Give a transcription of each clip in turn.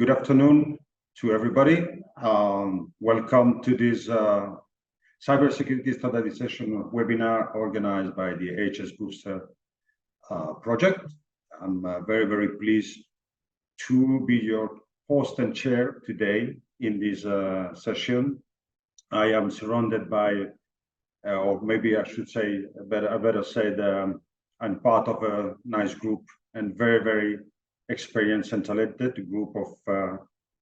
Good afternoon to everybody. Welcome to this Cybersecurity Standardization webinar organized by the HSbooster project. I'm very, very pleased to be your host and chair today in this session. I am surrounded by, or maybe I should say, I better say that I'm part of a nice group and very, very experienced and talented group of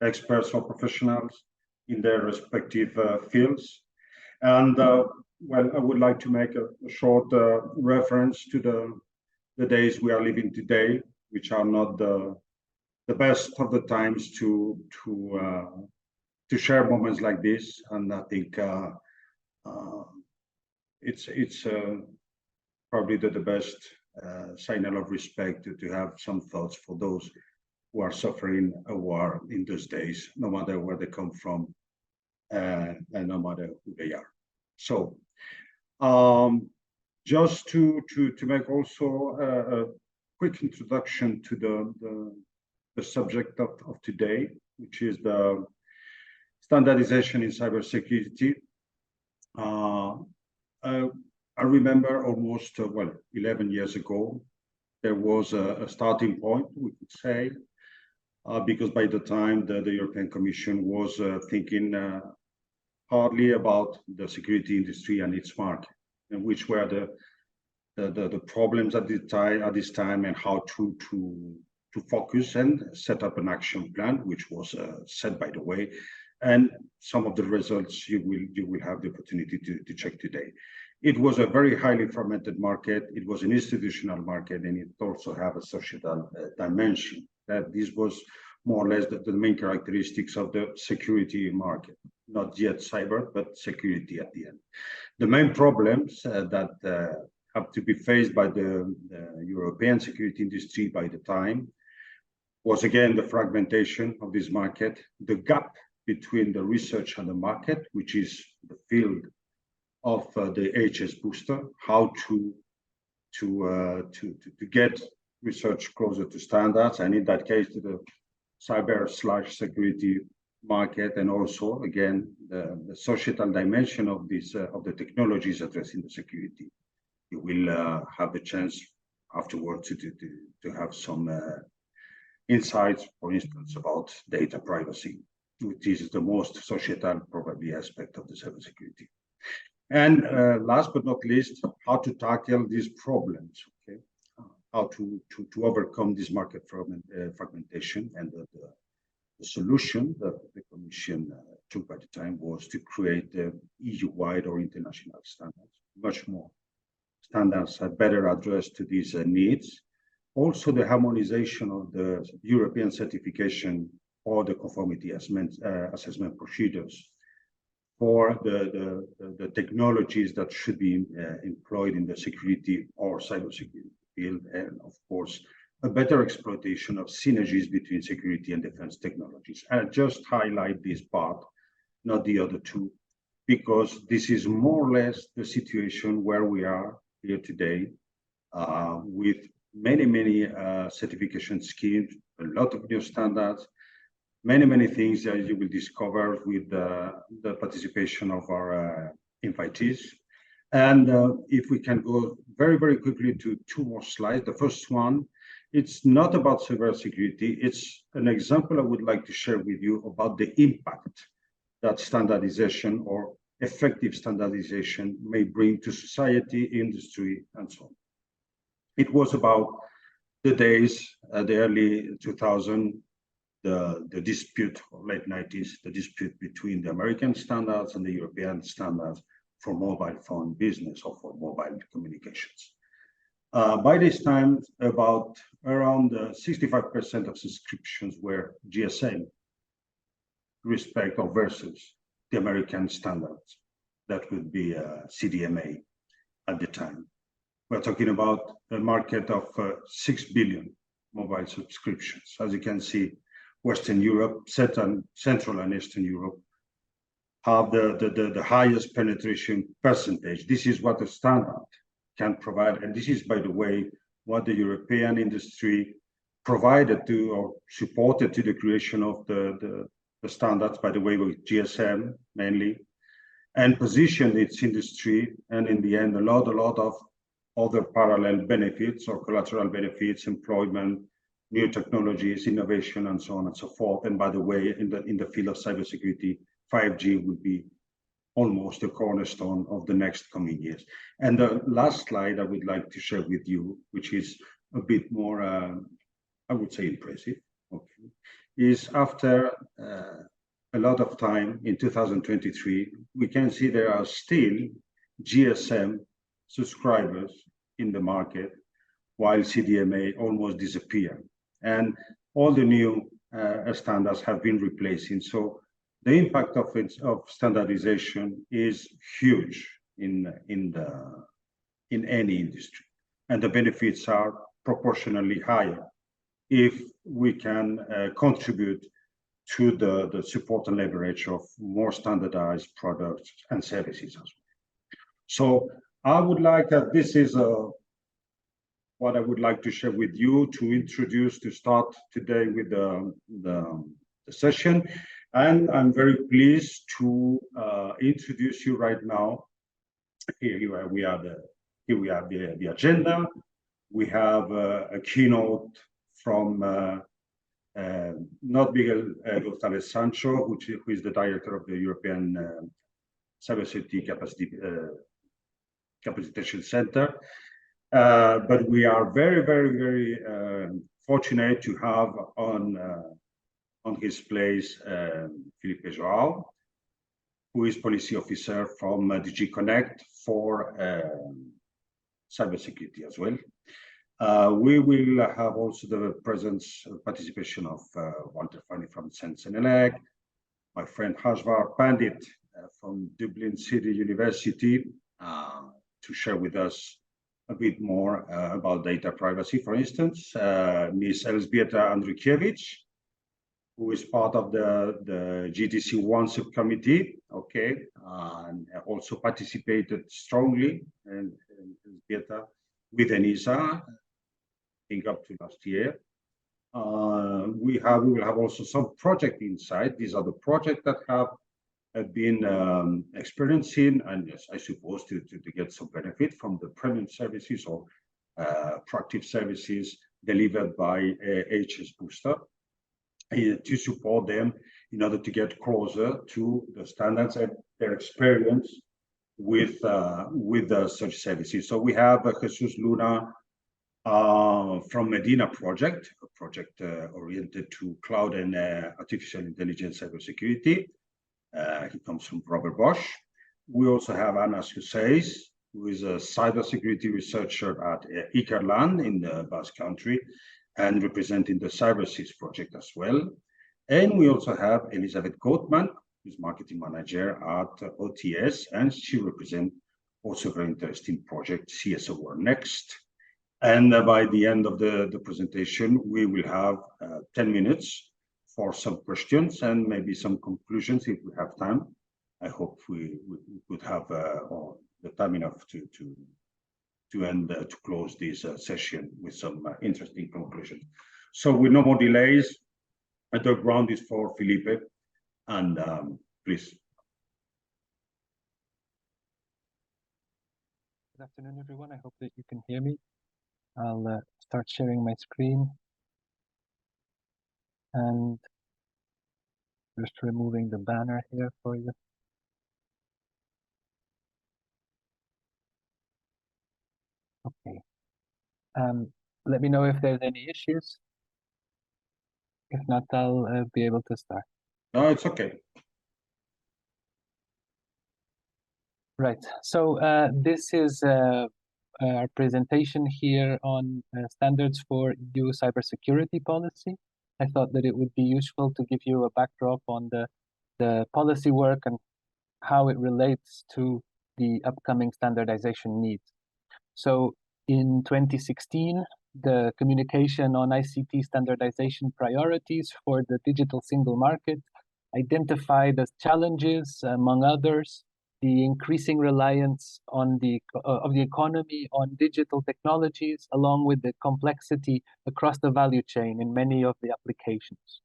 experts or professionals in their respective fields. And well, I would like to make a short reference to the days we are living today, which are not the best of the times to share moments like this. And I think it's probably the best signal of respect to have some thoughts for those who are suffering a war in those days, no matter where they come from and no matter who they are. So just to make also a quick introduction to the subject of today, which is the standardization in cybersecurity. I remember almost, 11 years ago, there was a starting point, we could say, because by the time the European Commission was thinking hardly about the security industry and its market, and which were the problems at this time, and how to focus and set up an action plan, which was set, by the way, and some of the results you will have the opportunity to check today. It was a very highly fragmented market. It was an institutional market, and it also had a societal dimension. That this was more or less the main characteristics of the security market, not yet cyber, but security at the end. The main problems that have to be faced by the European security industry by the time was, again, the fragmentation of this market, the gap between the research and the market, which is the field of the HSbooster, how to get research closer to standards, and in that case to the cyber/security market, and also again the societal dimension of this of the technologies addressing the security. You will have the chance afterwards to have some insights, for instance, about data privacy, which is the most societal probably aspect of the cybersecurity. And last but not least, how to tackle these problems, okay? How to overcome this market fragmentation. And the solution that the Commission took by the time was to create EU-wide or international standards, much more standards that better address to these needs. Also, the harmonization of the European certification or the conformity assessment procedures for the technologies that should be employed in the security or cybersecurity field, and of course, a better exploitation of synergies between security and defense technologies. I'll just highlight this part, not the other two, because this is more or less the situation where we are here today, with many certification schemes, a lot of new standards, many things that you will discover with the participation of our invitees. And if we can go very quickly to two more slides. The first one, it's not about cybersecurity. It's an example I would like to share with you about the impact that standardization or effective standardization may bring to society, industry, and so on. It was about the days, the early 2000s, the dispute, or late 90s, the dispute between the American standards and the European standards for mobile phone business or for mobile communications. By this time, around 65% of subscriptions were GSM, respect or versus the American standards. That would be CDMA at the time. We're talking about a market of 6 billion mobile subscriptions. As you can see, Western Europe, Central and Eastern Europe have the highest penetration percentage. This is what the standard can provide. And this is, by the way, what the European industry provided to or supported to the creation of the standards, by the way, with GSM mainly, and positioned its industry, and in the end, a lot of other parallel benefits or collateral benefits, employment, new technologies, innovation, and so on and so forth. And by the way, in the field of cybersecurity, 5G will be almost a cornerstone of the next coming years. And the last slide I would like to share with you, which is a bit more, I would say, impressive, okay, is after a lot of time in 2023, we can see there are still GSM subscribers in the market, while CDMA almost disappeared. And all the new standards have been replacing. So the impact of standardization is huge in any industry, and the benefits are proportionally higher if we can contribute to the support and leverage of more standardized products and services as well. So I would like, this is what I would like to share with you to start today with the session. And I'm very pleased to introduce you right now. Here we have the agenda. We have a keynote from not Miguel González Sancho, who is the director of the European Cybersecurity Capacitation Center. But we are very fortunate to have on his place Felipe João, who is policy officer from DG Connect for cybersecurity as well. We will have also the participation of Walter Fanny from Sensenelec, my friend Hajvar Pandit from Dublin City University, to share with us a bit more about data privacy, for instance. Ms. Elżbieta Andrukiewicz, who is part of the GTC1 subcommittee, okay, and also participated strongly, and Elżbieta, with ENISA, I think up to last year. We will have also some project insight. These are the projects that have been experiencing, and yes, I suppose to get some benefit from the premium services or proactive services delivered by HSbooster, to support them in order to get closer to the standards and their experience with such services. So we have Jesus Luna from Medina project, a project oriented to cloud and artificial intelligence cybersecurity. He comes from Robert Bosch. We also have Anas Husseis, who is a cybersecurity researcher at Ikerland in the Basque Country, and representing the CyberSys project as well. And we also have Elizabeth Goatman, who's marketing manager at OTS, and she represents also a very interesting project, CSO World Next. And by the end of the presentation, we will have 10 minutes for some questions and maybe some conclusions if we have time. I hope we could have the time enough to end to close this session with some interesting conclusions. So with no more delays, the ground is for Felipe, and please. Good afternoon, everyone. I hope that you can hear me. I'll start sharing my screen and just removing the banner here for you. Okay. Let me know if there's any issues. If not, I'll be able to start. No, it's okay. Right. So this is our presentation here on standards for EU cybersecurity policy. I thought that it would be useful to give you a backdrop on the policy work and how it relates to the upcoming standardization needs. So in 2016, the communication on ICT standardization priorities for the digital single market identified as challenges, among others, the the increasing reliance on of the economy on digital technologies, along with the complexity across the value chain in many of the applications.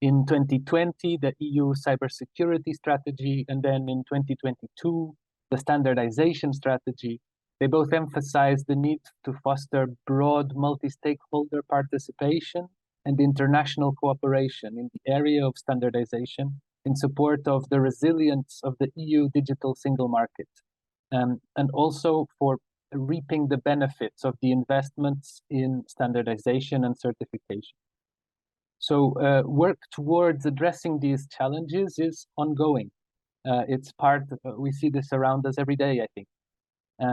In 2020, the EU Cybersecurity Strategy, and then in 2022, the Standardization Strategy, they both emphasize the need to foster broad multi-stakeholder participation and international cooperation in the area of standardization in support of the resilience of the EU digital single market, and also for reaping the benefits of the investments in standardization and certification. So work towards addressing these challenges is ongoing. It's part, we see this around us every day, I think.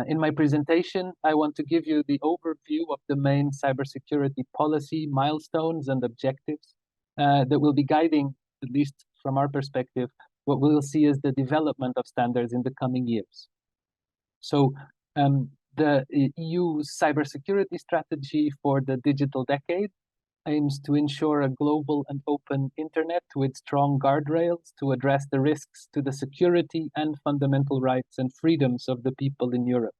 In my presentation, I want to give you the overview of the main cybersecurity policy milestones and objectives that will be guiding, at least from our perspective, what we'll see as the development of standards in the coming years. So the EU Cybersecurity Strategy for the digital decade aims to ensure a global and open internet with strong guardrails to address the risks to the security and fundamental rights and freedoms of the people in Europe.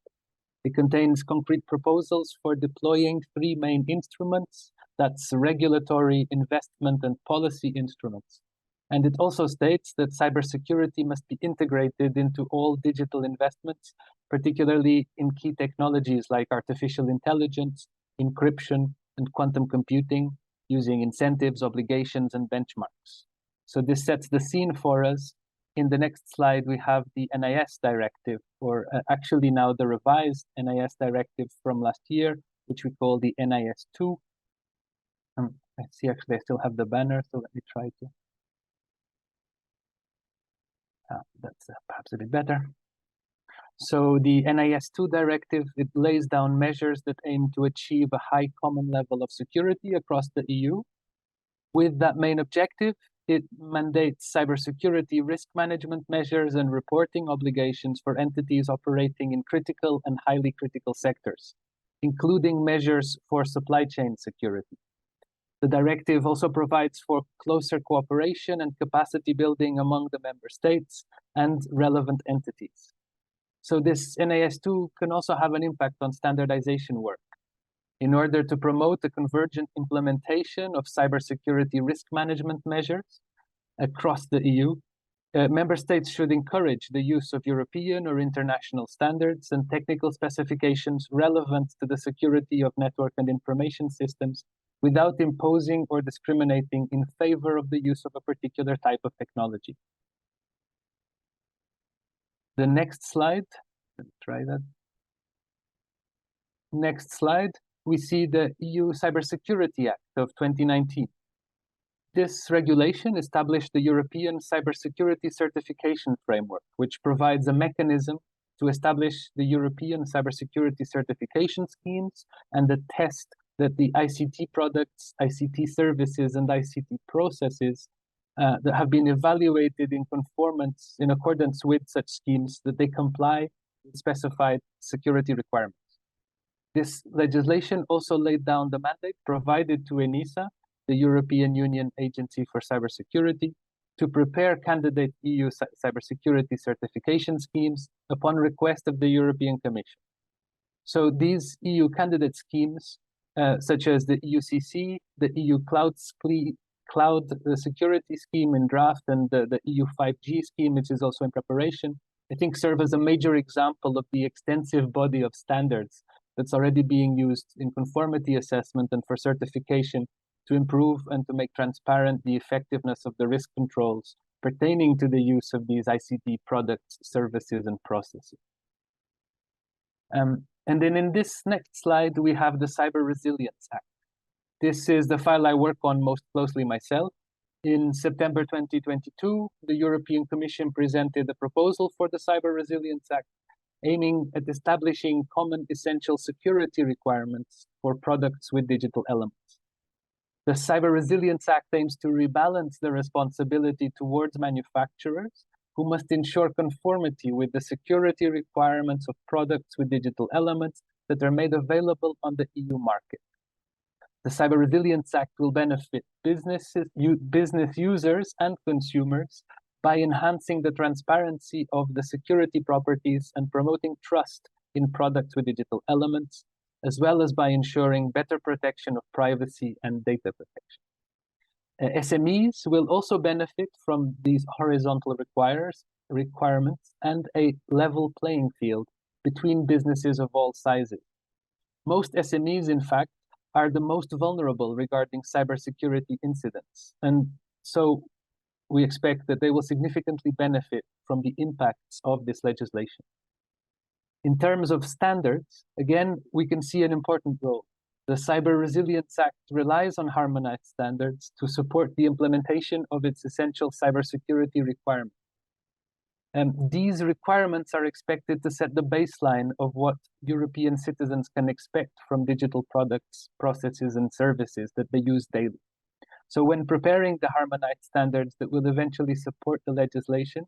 It contains concrete proposals for deploying three main instruments, that's regulatory, investment, and policy instruments. And it also states that cybersecurity must be integrated into all digital investments, particularly in key technologies like artificial intelligence, encryption, and quantum computing, using incentives, obligations, and benchmarks. So this sets the scene for us. In the next slide, we have the NIS directive, or actually now the revised NIS directive from last year, which we call the NIS2. I see actually I still have the banner, so let me try to. That's perhaps a bit better. So the NIS2 directive, it lays down measures that aim to achieve a high common level of security across the EU. With that main objective, it mandates cybersecurity risk management measures and reporting obligations for entities operating in critical and highly critical sectors, including measures for supply chain security. The directive also provides for closer cooperation and capacity building among the member states and relevant entities. So this NIS2 can also have an impact on standardization work. In order to promote a convergent implementation of cybersecurity risk management measures across the EU, member states should encourage the use of European or international standards and technical specifications relevant to the security of network and information systems without imposing or discriminating in favor of the use of a particular type of technology. The next slide, let's try that. Next slide, we see the EU Cybersecurity Act of 2019. This regulation established the European Cybersecurity Certification Framework, which provides a mechanism to establish the European cybersecurity certification schemes and the test that the ICT products, ICT services, and ICT processes that have been evaluated in conformance, in accordance with such schemes, that they comply with specified security requirements. This legislation also laid down the mandate provided to ENISA, the European Union Agency for Cybersecurity, to prepare candidate EU cybersecurity certification schemes upon request of the European Commission. So these EU candidate schemes, such as the EUCC, the EU Cloud Security Scheme in draft, and the EU 5G scheme, which is also in preparation, I think serve as a major example of the extensive body of standards that's already being used in conformity assessment and for certification to improve and to make transparent the effectiveness of the risk controls pertaining to the use of these ICT products, services, and processes. And then in this next slide, we have the Cyber Resilience Act. This is the file I work on most closely myself. In September 2022, the European Commission presented a proposal for the Cyber Resilience Act, aiming at establishing common essential security requirements for products with digital elements. The Cyber Resilience Act aims to rebalance the responsibility towards manufacturers who must ensure conformity with the security requirements of products with digital elements that are made available on the EU market. The Cyber Resilience Act will benefit business users and consumers by enhancing the transparency of the security properties and promoting trust in products with digital elements, as well as by ensuring better protection of privacy and data protection. SMEs will also benefit from these horizontal requirements and a level playing field between businesses of all sizes. Most SMEs, in fact, are the most vulnerable regarding cybersecurity incidents, and so we expect that they will significantly benefit from the impacts of this legislation. In terms of standards, again, we can see an important role. The Cyber Resilience Act relies on harmonized standards to support the implementation of its essential cybersecurity requirements. And these requirements are expected to set the baseline of what European citizens can expect from digital products, processes, and services that they use daily. So when preparing the harmonized standards that will eventually support the legislation,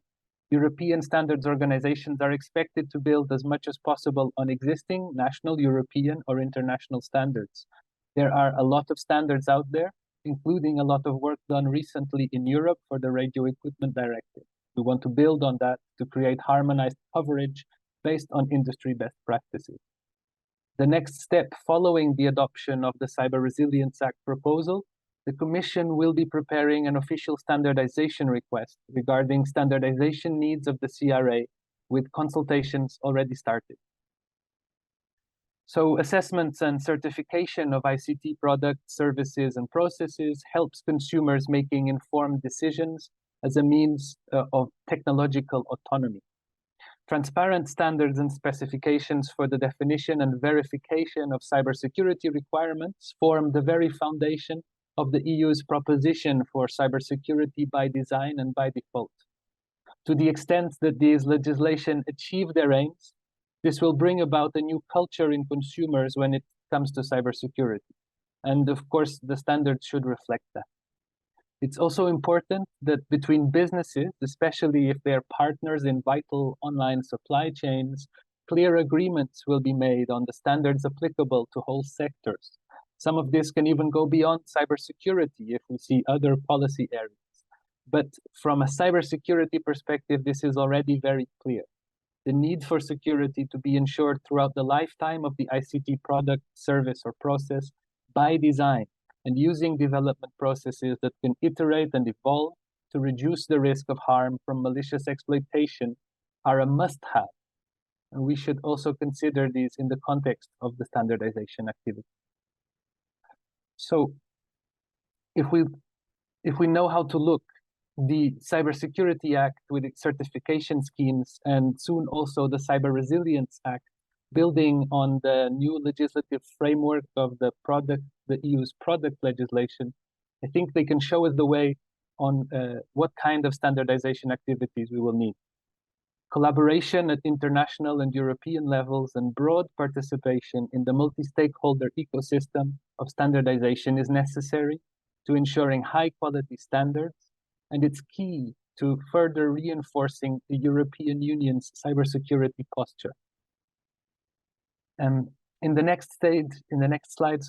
European standards organizations are expected to build as much as possible on existing national, European, or international standards. There are a lot of standards out there, including a lot of work done recently in Europe for the Radio Equipment Directive. We want to build on that to create harmonized coverage based on industry best practices. The next step following the adoption of the Cyber Resilience Act proposal, the Commission will be preparing an official standardization request regarding standardization needs of the CRA, with consultations already started. So assessments and certification of ICT products, services, and processes helps consumers making informed decisions as a means of technological autonomy. Transparent standards and specifications for the definition and verification of cybersecurity requirements form the very foundation of the EU's proposition for cybersecurity by design and by default. To the extent that these legislation achieve their aims, this will bring about a new culture in consumers when it comes to cybersecurity. And of course, the standards should reflect that. It's also important that between businesses, especially if they're partners in vital online supply chains, clear agreements will be made on the standards applicable to whole sectors. Some of this can even go beyond cybersecurity if we see other policy areas. But from a cybersecurity perspective, this is already very clear. The need for security to be ensured throughout the lifetime of the ICT product, service, or process by design, and using development processes that can iterate and evolve to reduce the risk of harm from malicious exploitation are a must-have. And we should also consider these in the context of the standardization activity. So if we know how to look, the Cybersecurity Act with its certification schemes, and soon also the Cyber Resilience Act, building on the new legislative framework of the EU's product legislation, I think they can show us the way on what kind of standardization activities we will need. Collaboration at international and European levels and broad participation in the multi-stakeholder ecosystem of standardization is necessary to ensuring high-quality standards, and it's key to further reinforcing the European Union's cybersecurity posture. In the next slide,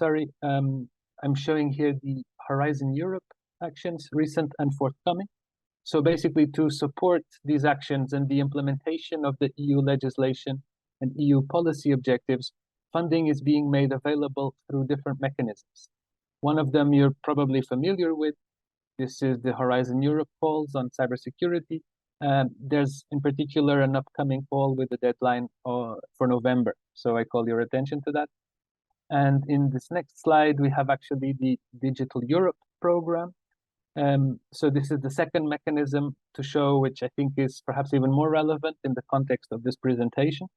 I'm showing here the Horizon Europe actions, recent and forthcoming. So basically, to support these actions and the implementation of the EU legislation and EU policy objectives, funding is being made available through different mechanisms. One of them you're probably familiar with. This is the Horizon Europe calls on cybersecurity. There's in particular an upcoming call with a deadline for November. So I call your attention to that. And in this next slide, we have actually the Digital Europe program. So this is the second mechanism to show, which I think is perhaps even more relevant in the context of this presentation.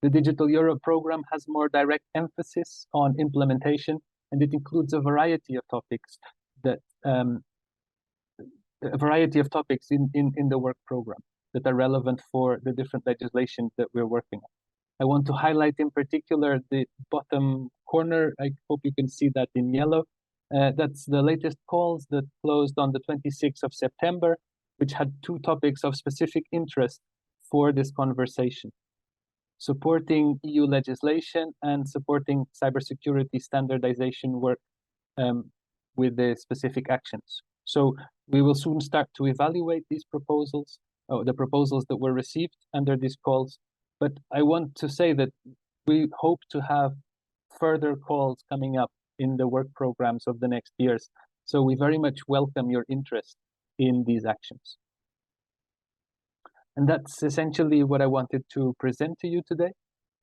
The Digital Europe program has more direct emphasis on implementation, and it includes a variety of topics in the work program that are relevant for the different legislation that we're working on. I want to highlight in particular the bottom corner. I hope you can see that in yellow. That's the latest calls that closed on the 26th of September, which had two topics of specific interest for this conversation: supporting EU legislation and supporting cybersecurity standardization work with the specific actions. So We will soon start to evaluate these proposals, the proposals that were received under these calls. But I want to say that we hope to have further calls coming up in the work programs of the next years. So we very much welcome your interest in these actions. And that's essentially what I wanted to present to you today.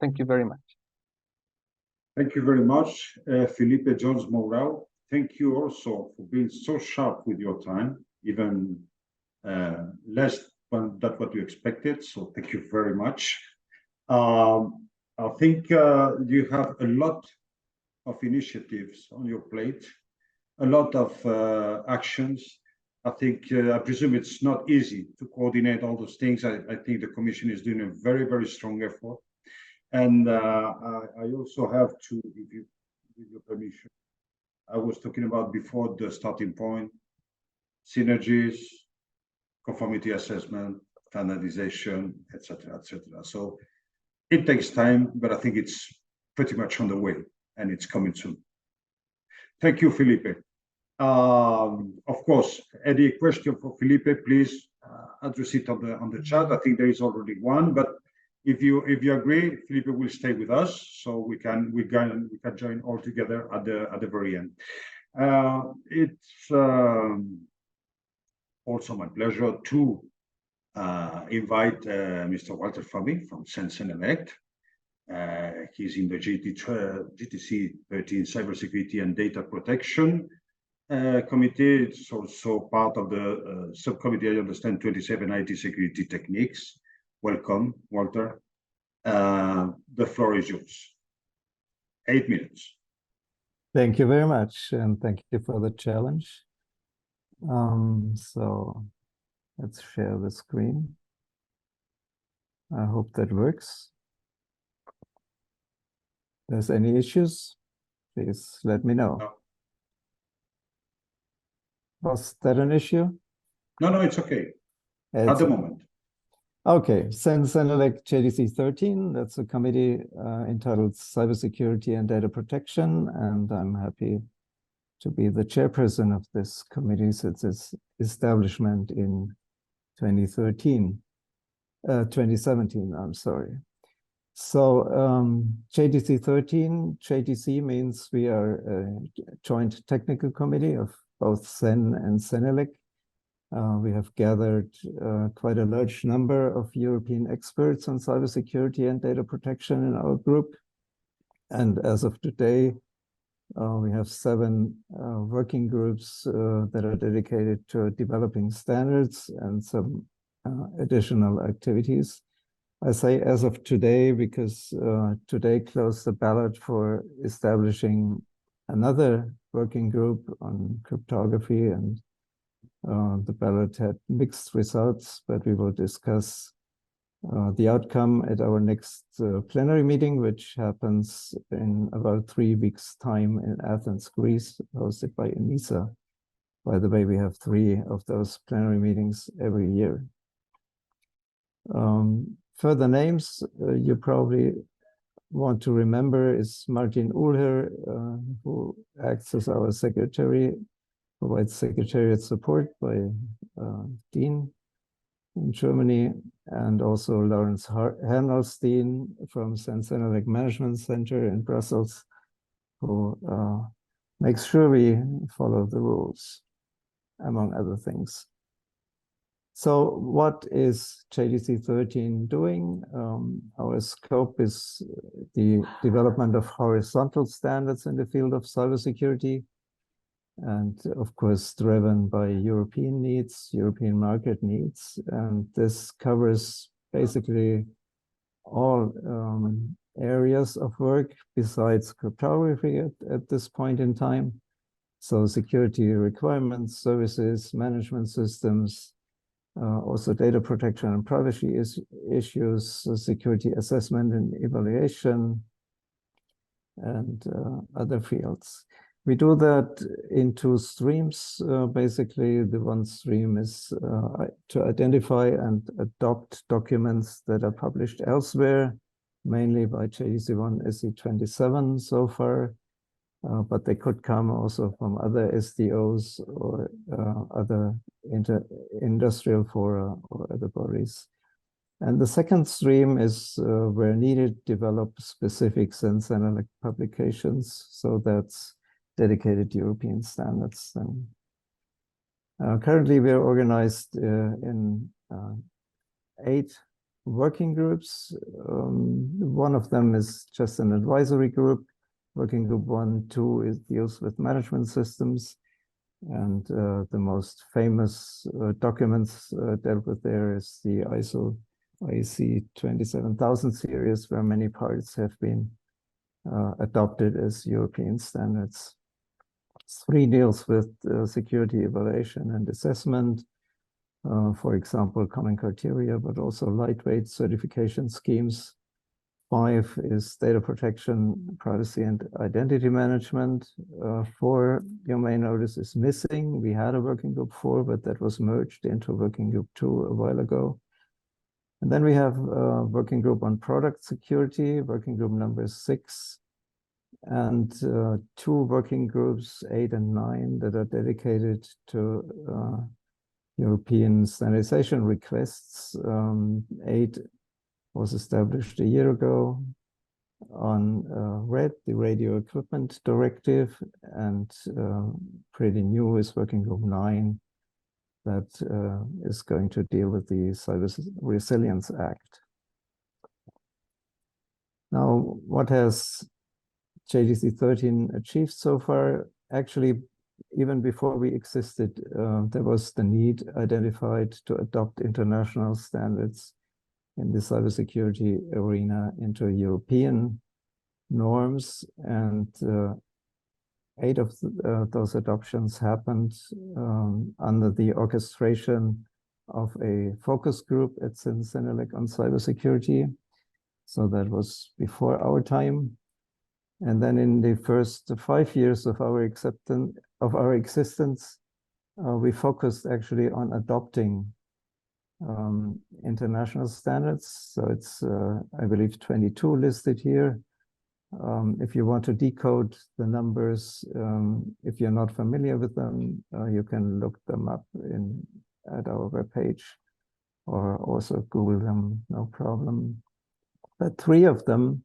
Thank you very much. Thank you very much, Felipe Jones Mourão. Thank you also for being so sharp with your time, even less than what you expected. So thank you very much. I think you have a lot of initiatives on your plate, a lot of actions. I think, I presume it's not easy to coordinate all those things. I think the Commission is doing a very, very strong effort. And I also have to, if you, with your permission, I was talking about before the starting point, synergies, conformity assessment, standardization, etc., etc. So it takes time, but I think it's pretty much on the way, and it's coming soon. Thank you, Felipe. Of course, any question for Felipe, please address it on the chat. I think there is already one, but if you agree, Felipe will stay with us, so we can join all together at the very end. It's also my pleasure to invite Mr. Walter Fabi from Sensenelect. He's in the GTC 13 Cybersecurity and Data Protection Committee. It's also part of the subcommittee, I understand, 27 IT security techniques. Welcome, Walter. The floor is yours. 8 minutes. Thank you very much, and thank you for the challenge. So let's share the screen. I hope that works. If there's any issues, please let me know. No. Was that an issue? No, it's okay. At the moment. Okay, Sensenelect JDC 13, that's a committee entitled Cybersecurity and Data Protection, and I'm happy to be the chairperson of this committee since its establishment in 2017, I'm sorry. So JDC 13, JDC means we are a joint technical committee of both CEN and Senelec. We have gathered quite a large number of European experts on cybersecurity and data protection in our group. And as of today, we have 7 working groups that are dedicated to developing standards and some additional activities. I say as of today because today closed the ballot for establishing another working group on cryptography, and the ballot had mixed results, but we will discuss the outcome at our next plenary meeting, which happens in about 3 weeks' time in Athens, Greece, hosted by ENISA. By the way, we have 3 of those plenary meetings every year. Further names you probably want to remember is Martin Uhlher, who acts as our secretary, provides secretariat support by Dean in Germany, and also Lawrence Hernelstein from Sensenelec Management Center in Brussels, who makes sure we follow the rules, among other things. So what is JDC 13 doing? Our scope is the development of horizontal standards in the field of cybersecurity, and of course driven by European needs, European market needs. And this covers basically all areas of work besides cryptography at this point in time. So security requirements, services, management systems, also data protection and privacy issues, security assessment and evaluation, and other fields. We do that in 2 streams. Basically, the one stream is to identify and adopt documents that are published elsewhere, mainly by JDC1 SE27 so far. but they could come also from other SDOs or other industrial fora or other bodies. And the second stream is where needed, develop specific sense-analytic publications. So that's dedicated European standards. And currently we're organized in 8 working groups. One of them is just an advisory group. Working group 1, 2 deals with management systems. And the most famous documents dealt with there is the ISO IEC 27000 series, where many parts have been adopted as European standards. 3 deals with security evaluation and assessment, for example, common criteria, but also lightweight certification schemes. 5 is data protection, privacy, and identity management. 4, you may notice, is missing. We had a working group 4, but that was merged into working group 2 a while ago. And then we have a working group on product security, working group number 6, and 2 working groups, 8 and 9, that are dedicated to European standardization requests. 8 was established a year ago on RED, the Radio Equipment Directive, and pretty new is working group 9 that is going to deal with the Cyber Resilience Act. Now, what has JDC 13 achieved so far? Actually, even before we existed, there was the need identified to adopt international standards in the cybersecurity arena into European norms, and 8 of those adoptions happened under the orchestration of a focus group at Sensenelec on cybersecurity. So that was before our time. And then in the first 5 years of our existence, we focused actually on adopting international standards. So it's, I believe, 22 listed here. If you want to decode the numbers, if you're not familiar with them, you can look them up at our webpage or also Google them, no problem. But 3 of them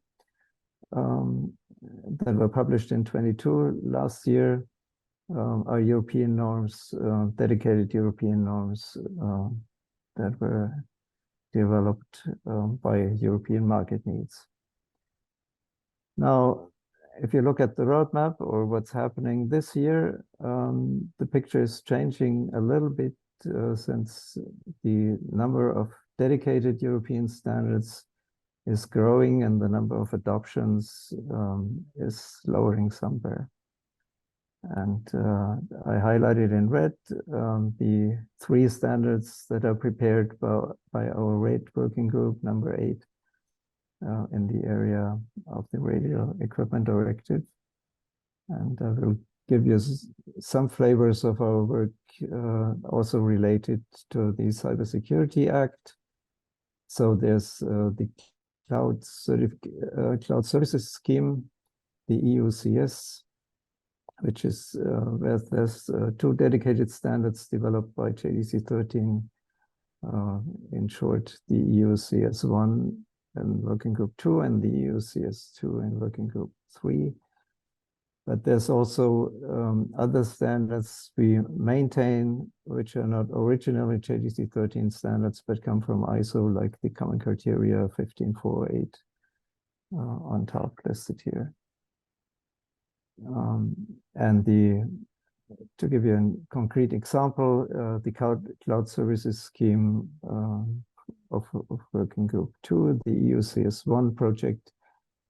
that were published in 22 last year are European norms, dedicated European norms that were developed by European market needs. Now, if you look at the roadmap or what's happening this year, the picture is changing a little bit since the number of dedicated European standards is growing and the number of adoptions is lowering somewhere. And I highlighted in red the 3 standards that are prepared by our RAID working group, number 8, in the area of the Radio Equipment Directive. And I will give you some flavors of our work also related to the Cybersecurity Act. So there's the Cloud Services Scheme, the EUCS, which is where there's 2 dedicated standards developed by JDC 13. In short, the EUCS1 in working group 2 and the EUCS2 in working group 3. But there's also other standards we maintain, which are not originally JDC 13 standards, but come from ISO, like the common criteria 15408 on top listed here. And to give you a concrete example, the cloud services scheme of working group 2, the EUCS1 project,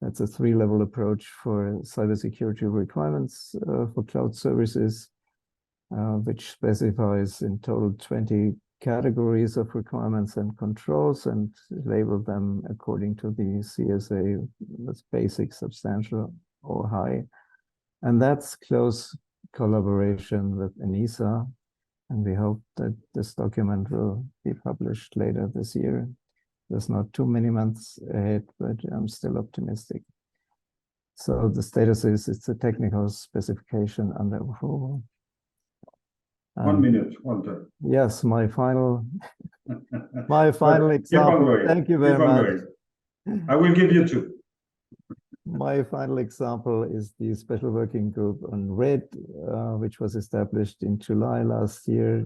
that's a 3-level approach for cybersecurity requirements for cloud services, which specifies in total 20 categories of requirements and controls and label them according to the CSA, that's basic, substantial, or high. And that's close collaboration with ENISA. And we hope that this document will be published later this year. There's not too many months ahead, but I'm still optimistic. So the status is it's a technical specification under approval. 1 minute, Walter. Yes, my final Keep example. on going. Thank you Keep very on much. going. I will give you 2. My final example is the Special Working Group on RED, which was established in July last year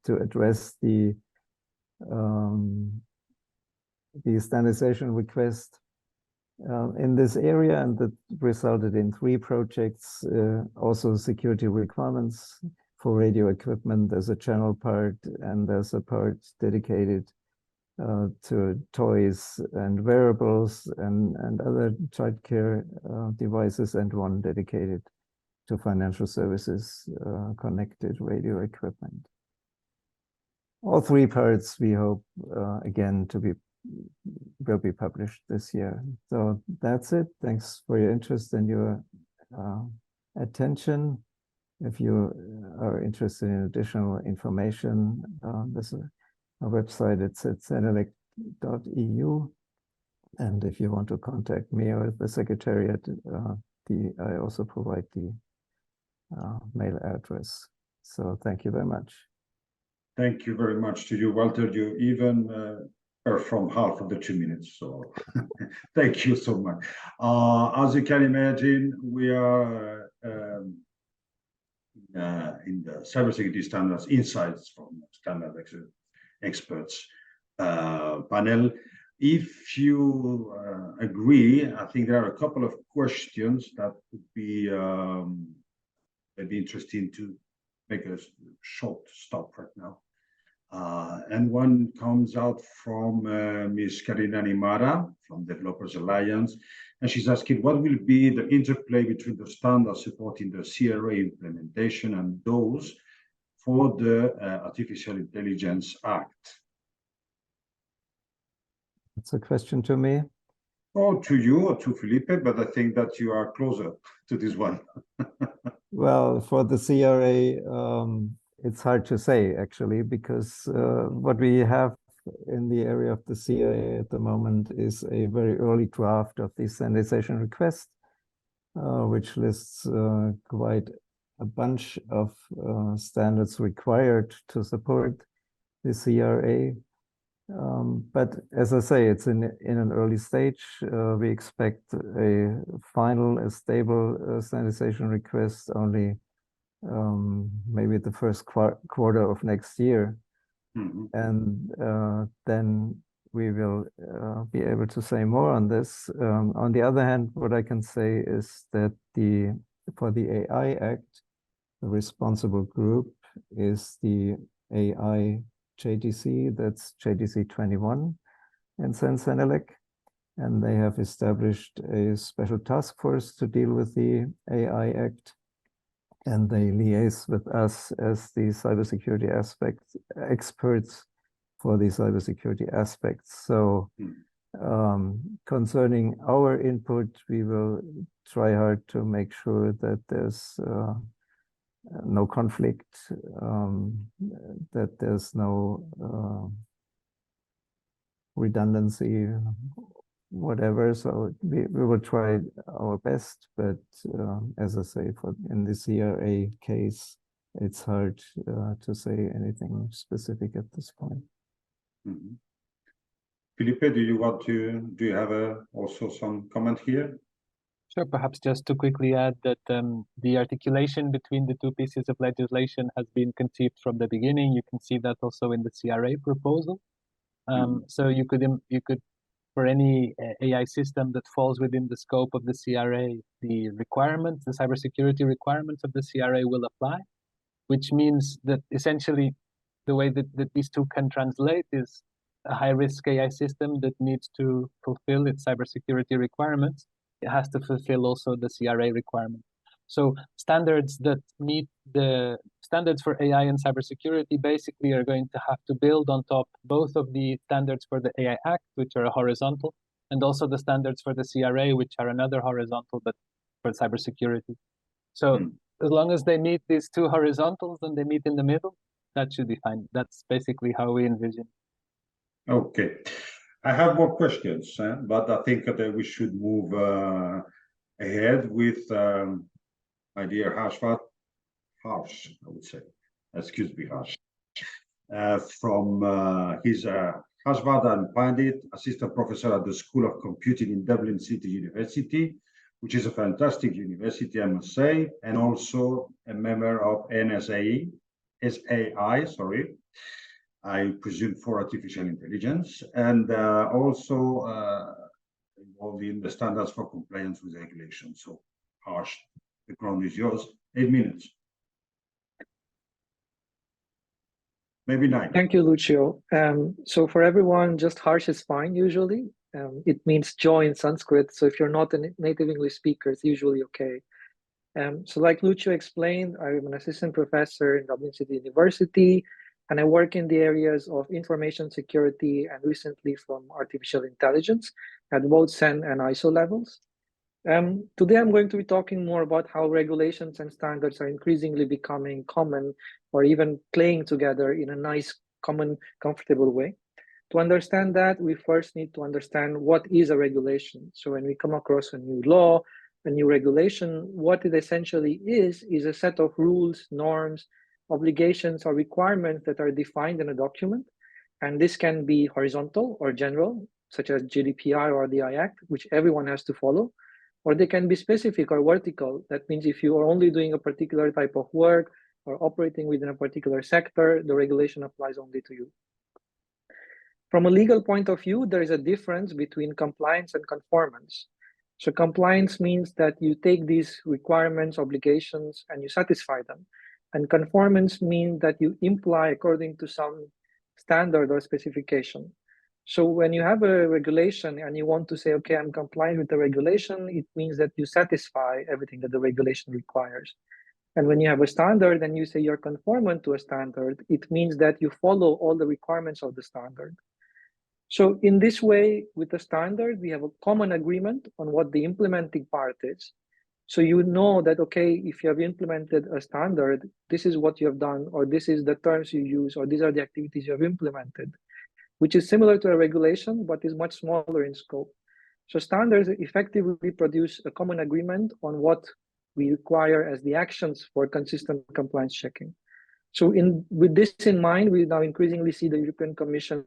to address the standardization request in this area, and that resulted in 3 projects, also security requirements for radio equipment. There's a general part, and there's a part dedicated to toys and wearables and other childcare devices, and one dedicated to financial services, connected radio equipment. All 3 parts we hope again will be published this year. So that's it. Thanks for your interest and your attention. If you are interested in additional information, there's a website. It's at Standardisation.eu. And if you want to contact me or the Secretariat, I also provide the mail address. So thank you very much. Thank you very much to you, Walter. You even from half of the 2 minutes, so thank you so much. As you can imagine, we are in the cybersecurity standards insights from standard experts panel. If you agree, I think there are a couple of questions that would be maybe interesting to make a short stop right now. And one comes out from Ms. Karina Nimara from Developers Alliance, and she's asking what will be the interplay between the standards supporting the CRA implementation and those for the Artificial Intelligence Act. It's a question to me. Or to you or to Felipe, but I think that you are closer to this one. Well, for the CRA, it's hard to say, actually, because what we have in the area of the CRA at the moment is a very early draft of the standardization request, which lists quite a bunch of standards required to support the CRA. But as I say, it's in an early stage. We expect a final, stable standardization request only maybe the first quarter of next year. Mm-hmm. And then we will be able to say more on this. On the other hand, what I can say is that for the AI Act, the responsible group is the AI JDC, that's JDC 21 in Sensenelec, and they have established a special task force to deal with the AI Act, and they liaise with us as the cybersecurity experts for the cybersecurity aspects. So concerning our input, we will try hard to make sure that there's no conflict, that there's no redundancy, whatever. So we will try our best, but as I say, in the CRA case, it's hard to say anything specific at this point. Mm-hmm. Felipe, do you have also some comment here? Sure, perhaps just to quickly add that the articulation between the 2 pieces of legislation has been conceived from the beginning. You can see that also in the CRA proposal. So you could, for any AI system that falls within the scope of the CRA, the requirements, the cybersecurity requirements of the CRA will apply, which means that essentially the way that these 2 can translate is a high-risk AI system that needs to fulfill its cybersecurity requirements. It has to fulfill also the CRA requirement. So standards that meet the standards for AI and cybersecurity basically are going to have to build on top both of the standards for the AI Act, which are a horizontal, and also the standards for the CRA, which are another horizontal, but for cybersecurity. So as long as they meet these 2 horizontals and they meet in the middle, that should be fine. That's basically how we envision. Okay. I have more questions, but I think that we should move ahead with my dear Harsh, I would say, excuse me, Harsh, from his Harshvardhan Pandit, assistant professor at the School of Computing in Dublin City University, which is a fantastic university, I must say, and also a member of SAI, sorry, I presume for artificial intelligence, and also involved in the standards for compliance with regulation. So, Harsh, the ground is yours. 8 minutes. Maybe 9. Thank you, Lucio. So for everyone, just Harsh is fine usually. It means joy in Sanskrit. So if you're not a native English speaker, it's usually okay. So like Lucio explained, I'm an assistant professor in Dublin City University, and I work in the areas of information security and recently from artificial intelligence at both CEN and ISO levels. Today, I'm going to be talking more about how regulations and standards are increasingly becoming common or even playing together in a nice, common, comfortable way. To understand that, we first need to understand what is a regulation. So when we come across a new law, a new regulation, what it essentially is a set of rules, norms, obligations, or requirements that are defined in a document. And this can be horizontal or general, such as GDPR or the Act, which everyone has to follow. Or they can be specific or vertical. That means if you are only doing a particular type of work or operating within a particular sector, the regulation applies only to you. From a legal point of view, there is a difference between compliance and conformance. So compliance means that you take these requirements, obligations, and you satisfy them. And conformance means that you imply according to some standard or specification. So when you have a regulation and you want to say, okay, I'm complying with the regulation, it means that you satisfy everything that the regulation requires. And when you have a standard and you say you're conformant to a standard, it means that you follow all the requirements of the standard. So in this way, with the standard, we have a common agreement on what the implementing part is. So you know that, okay, if you have implemented a standard, this is what you have done, or this is the terms you use, or these are the activities you have implemented, which is similar to a regulation, but is much smaller in scope. So standards effectively produce a common agreement on what we require as the actions for consistent compliance checking. So with this in mind, we now increasingly see the European Commission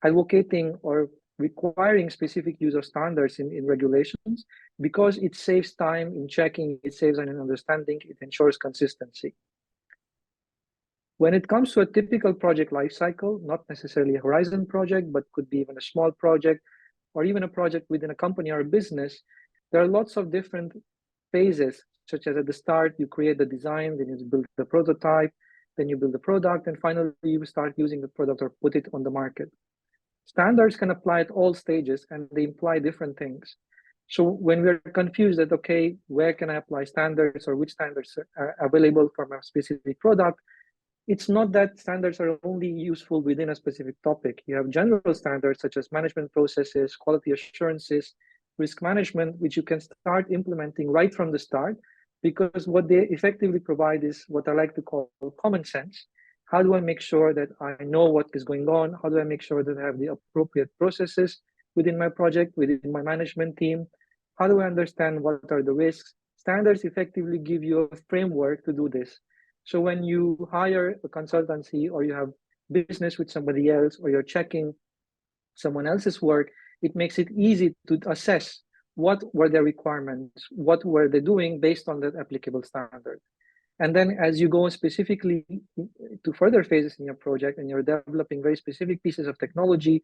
advocating or requiring specific use of standards in regulations because it saves time in checking, it saves in understanding, it ensures consistency. When it comes to a typical project lifecycle, not necessarily a horizon project, but could be even a small project or even a project within a company or a business, there are lots of different phases, such as at the start, you create the design, then you build the prototype, then you build the product, and finally you start using the product or put it on the market. Standards can apply at all stages and they imply different things. So when we're confused that, okay, where can I apply standards or which standards are available for a specific product, it's not that standards are only useful within a specific topic. You have general standards such as management processes, quality assurances, risk management, which you can start implementing right from the start, because what they effectively provide is what I like to call common sense. How do I make sure that I know what is going on? How do I make sure that I have the appropriate processes within my project, within my management team? How do I understand what are the risks? Standards effectively give you a framework to do this. So when you hire a consultancy or you have business with somebody else or you're checking someone else's work, it makes it easy to assess what were their requirements, what were they doing based on that applicable standard. And then as you go specifically to further phases in your project and you're developing very specific pieces of technology,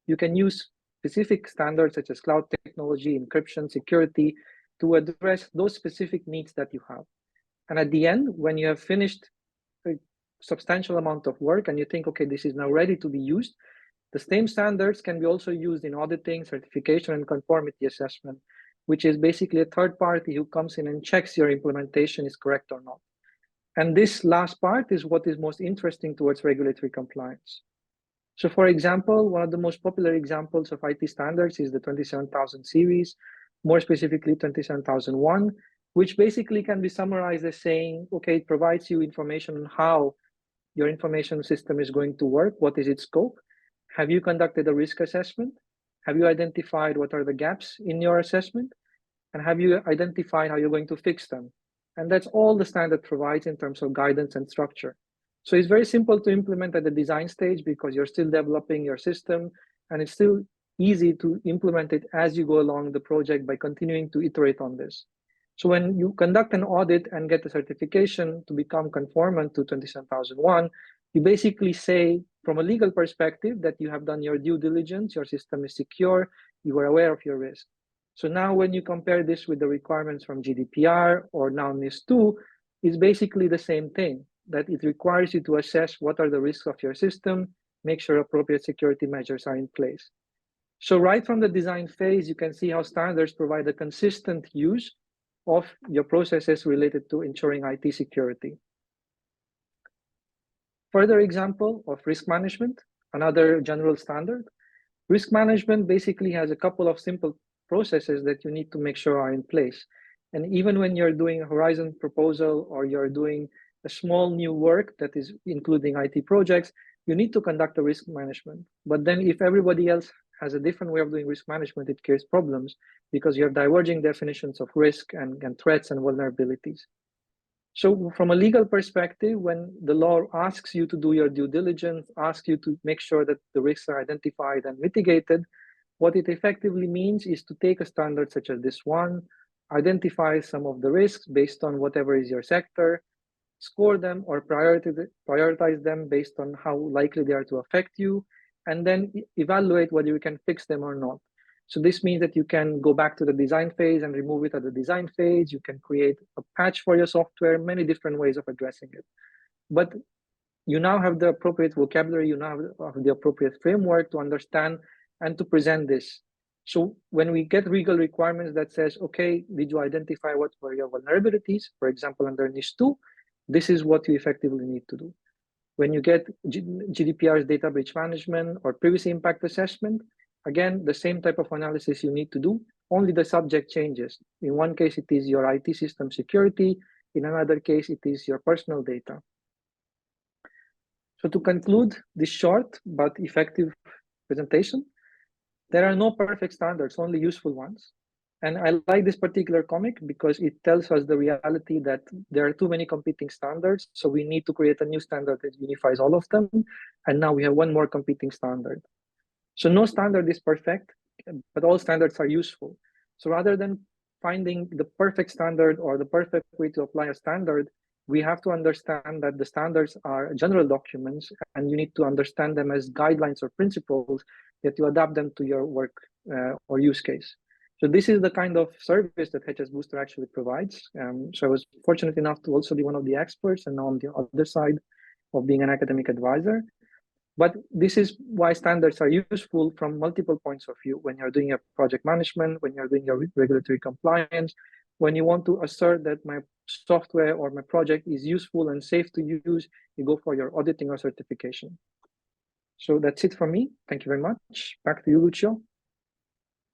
you can use specific standards such as cloud technology, encryption, security to address those specific needs that you have. And at the end, when you have finished a substantial amount of work and you think, okay, this is now ready to be used, the same standards can be also used in auditing, certification, and conformity assessment, which is basically a third party who comes in and checks your implementation is correct or not. And this last part is what is most interesting towards regulatory compliance. So for example, one of the most popular examples of IT standards is the 27000 series, more specifically 27001, which basically can be summarized as saying, okay, it provides you information on how your information system is going to work, what is its scope, have you conducted a risk assessment, have you identified what are the gaps in your assessment, And have you identified how you're going to fix them? And that's all the standard provides in terms of guidance and structure. So it's very simple to implement at the design stage because you're still developing your system, and it's still easy to implement it as you go along the project by continuing to iterate on this. So when you conduct an audit and get the certification to become conformant to 27001, you basically say from a legal perspective that you have done your due diligence, your system is secure, you are aware of your risk. So now when you compare this with the requirements from GDPR or now NIS2, it's basically the same thing, that it requires you to assess what are the risks of your system, make sure appropriate security measures are in place. So right from the design phase, you can see how standards provide a consistent use of your processes related to ensuring IT security. Further example of risk management, another general standard. Risk management basically has a couple of simple processes that you need to make sure are in place. And even when you're doing a horizon proposal or you're doing a small new work that is including IT projects, you need to conduct a risk management. But then if everybody else has a different way of doing risk management, it creates problems because you have diverging definitions of risk and threats and vulnerabilities. So from a legal perspective, when the law asks you to do your due diligence, asks you to make sure that the risks are identified and mitigated, what it effectively means is to take a standard such as this one, identify some of the risks based on whatever is your sector, score them or prioritize them based on how likely they are to affect you, and then evaluate whether you can fix them or not. So this means that you can go back to the design phase and remove it at the design phase. You can create a patch for your software, many different ways of addressing it. But you now have the appropriate vocabulary, you now have the appropriate framework to understand and to present this. So when we get legal requirements that says, okay, did you identify what were your vulnerabilities? For example, under NIS2, this is what you effectively need to do. When you get GDPR's data breach management or privacy impact assessment, again, the same type of analysis you need to do, only the subject changes. In one case, it is your IT system security. In another case, it is your personal data. So to conclude this short but effective presentation, there are no perfect standards, only useful ones. And I like this particular comic because it tells us the reality that there are too many competing standards. So we need to create a new standard that unifies all of them. And now we have one more competing standard. So no standard is perfect, but all standards are useful. So rather than finding the perfect standard or the perfect way to apply a standard, we have to understand that the standards are general documents and you need to understand them as guidelines or principles that you adapt them to your work or use case. So this is the kind of service that HSbooster actually provides. So I was fortunate enough to also be one of the experts and now on the other side of being an academic advisor. But this is why standards are useful from multiple points of view. When you're doing your project management, when you're doing your regulatory compliance, when you want to assert that my software or my project is useful and safe to use, you go for your auditing or certification. So that's it for me. Thank you very much. Back to you, Lucio.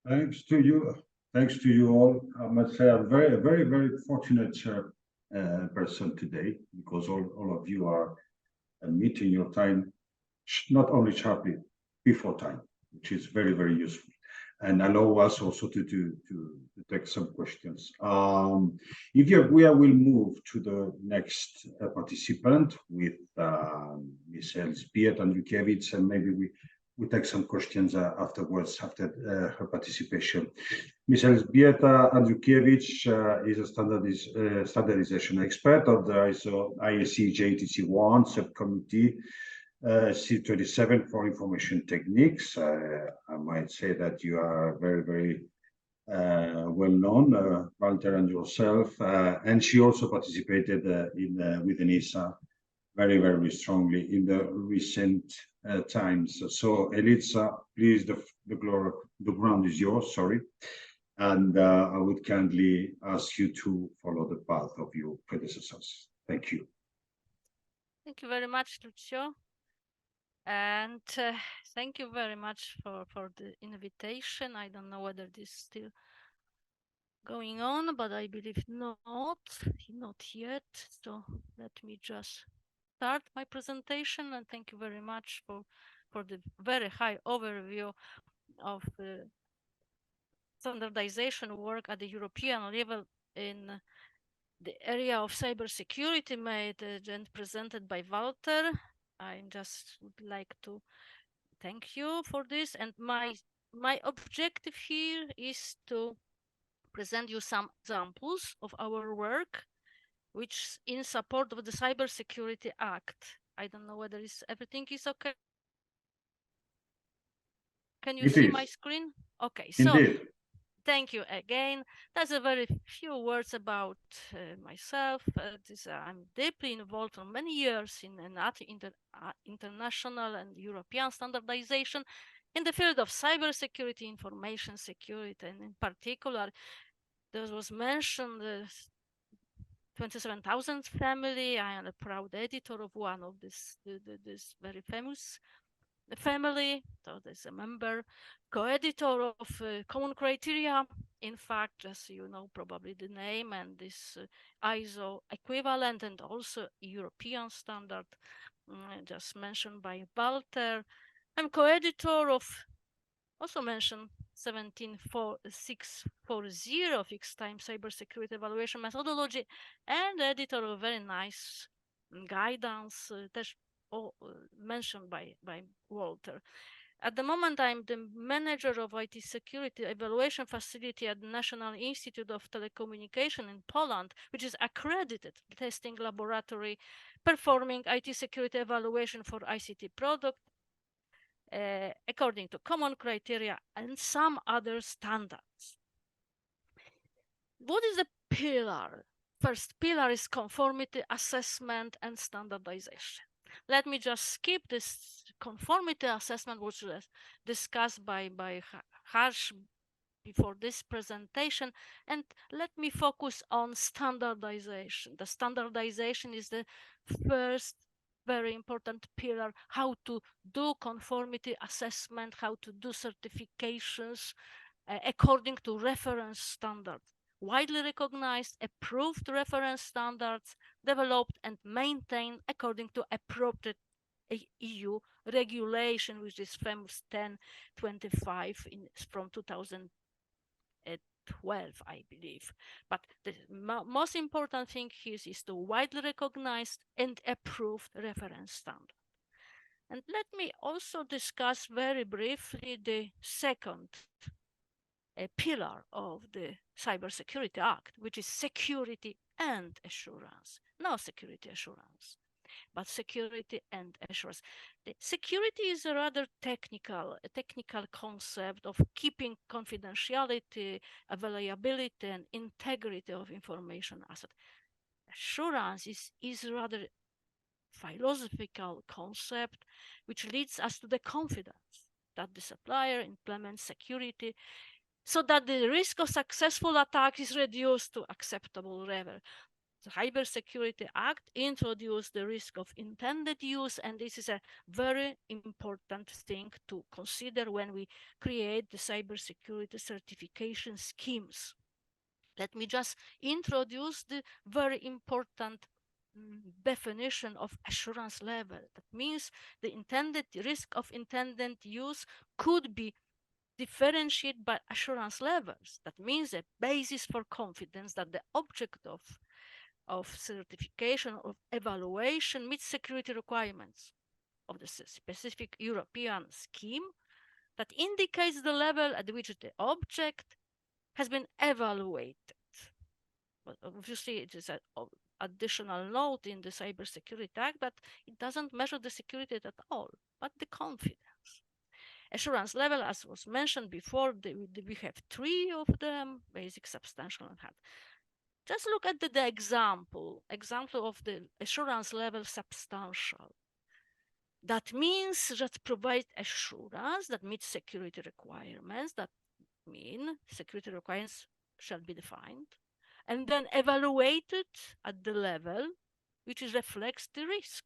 Thanks to you. Thanks to you all. I must say I'm very fortunate person today because all of you are meeting your time not only sharply before time, which is very useful, and allow us also to take some questions. We will move to the next participant with Ms. Elżbieta Andriukiewicz, and maybe we take some questions afterwards after her participation. Ms. Elżbieta Andriukiewicz is a standardization expert of the ISO IEC JTC1 subcommittee C27 for information techniques. I might say that you are very well known, Walter and yourself, and she also participated with ENISA very strongly in the recent times. So Elisa, please, the ground is yours, sorry. And I would kindly ask you to follow the path of your predecessors. Thank you. Thank you very much, Lucio. And thank you very much for the invitation. I don't know whether this is still going on, but I believe not yet. So let me just start my presentation, and thank you very much for the very high overview of standardization work at the European level in the area of cybersecurity made and presented by Walter. I just would like to thank you for this. And my objective here is to present you some examples of our work, which in support of the Cybersecurity Act. I don't know whether everything is okay. Can you see my screen? Okay, so Indeed. Thank you again. That's a very few words about myself. I'm deeply involved for many years in international and European standardization in the field of cybersecurity, information security, and in particular, there was mentioned the 27,000 family. I am a proud editor of one of this very famous family. So there's a member, co-editor of Common Criteria. In fact, as you know, probably the name and this ISO equivalent and also European standard just mentioned by Walter. I'm co-editor of also mentioned 17640 fixed time cybersecurity evaluation methodology and editor of a very nice guidance mentioned by Walter. At the moment, I'm the manager of IT security evaluation facility at the National Institute of Telecommunication in Poland, which is accredited testing laboratory performing IT security evaluation for ICT product according to common criteria and some other standards. What is the pillar? First pillar is conformity assessment and standardization. Let me just skip this conformity assessment, which was discussed by Harsh before this presentation, and let me focus on standardization. The standardization is the first very important pillar, how to do conformity assessment, how to do certifications according to reference standards. Widely recognized, approved reference standards developed and maintained according to appropriate EU regulation, which is famous 1025 from 2012, I believe. But the most important thing here is the widely recognized and approved reference standard. And let me also discuss very briefly the second pillar of the Cybersecurity Act, which is security and assurance. No security assurance, but security and assurance. The security is a rather technical concept of keeping confidentiality, availability, and integrity of information asset. Assurance is rather philosophical concept which leads us to the confidence that the supplier implements security so that the risk of successful attack is reduced to acceptable level. The Cybersecurity Act introduced the risk of intended use, and this is a very important thing to consider when we create the cybersecurity certification schemes. Let me just introduce the very important definition of assurance level. That means the intended risk of intended use could be differentiated by assurance levels. That means a basis for confidence that the object of certification or evaluation meets security requirements of the specific European scheme that indicates the level at which the object has been evaluated. But obviously, it is an additional note in the Cybersecurity Act, but it doesn't measure the security at all, but the confidence. Assurance level, as was mentioned before, we have three of them: basic, substantial, and hard. Just look at the example of the assurance level substantial. That means that provide assurance that meets security requirements, that mean security requirements shall be defined, and then evaluated at the level which reflects the risk.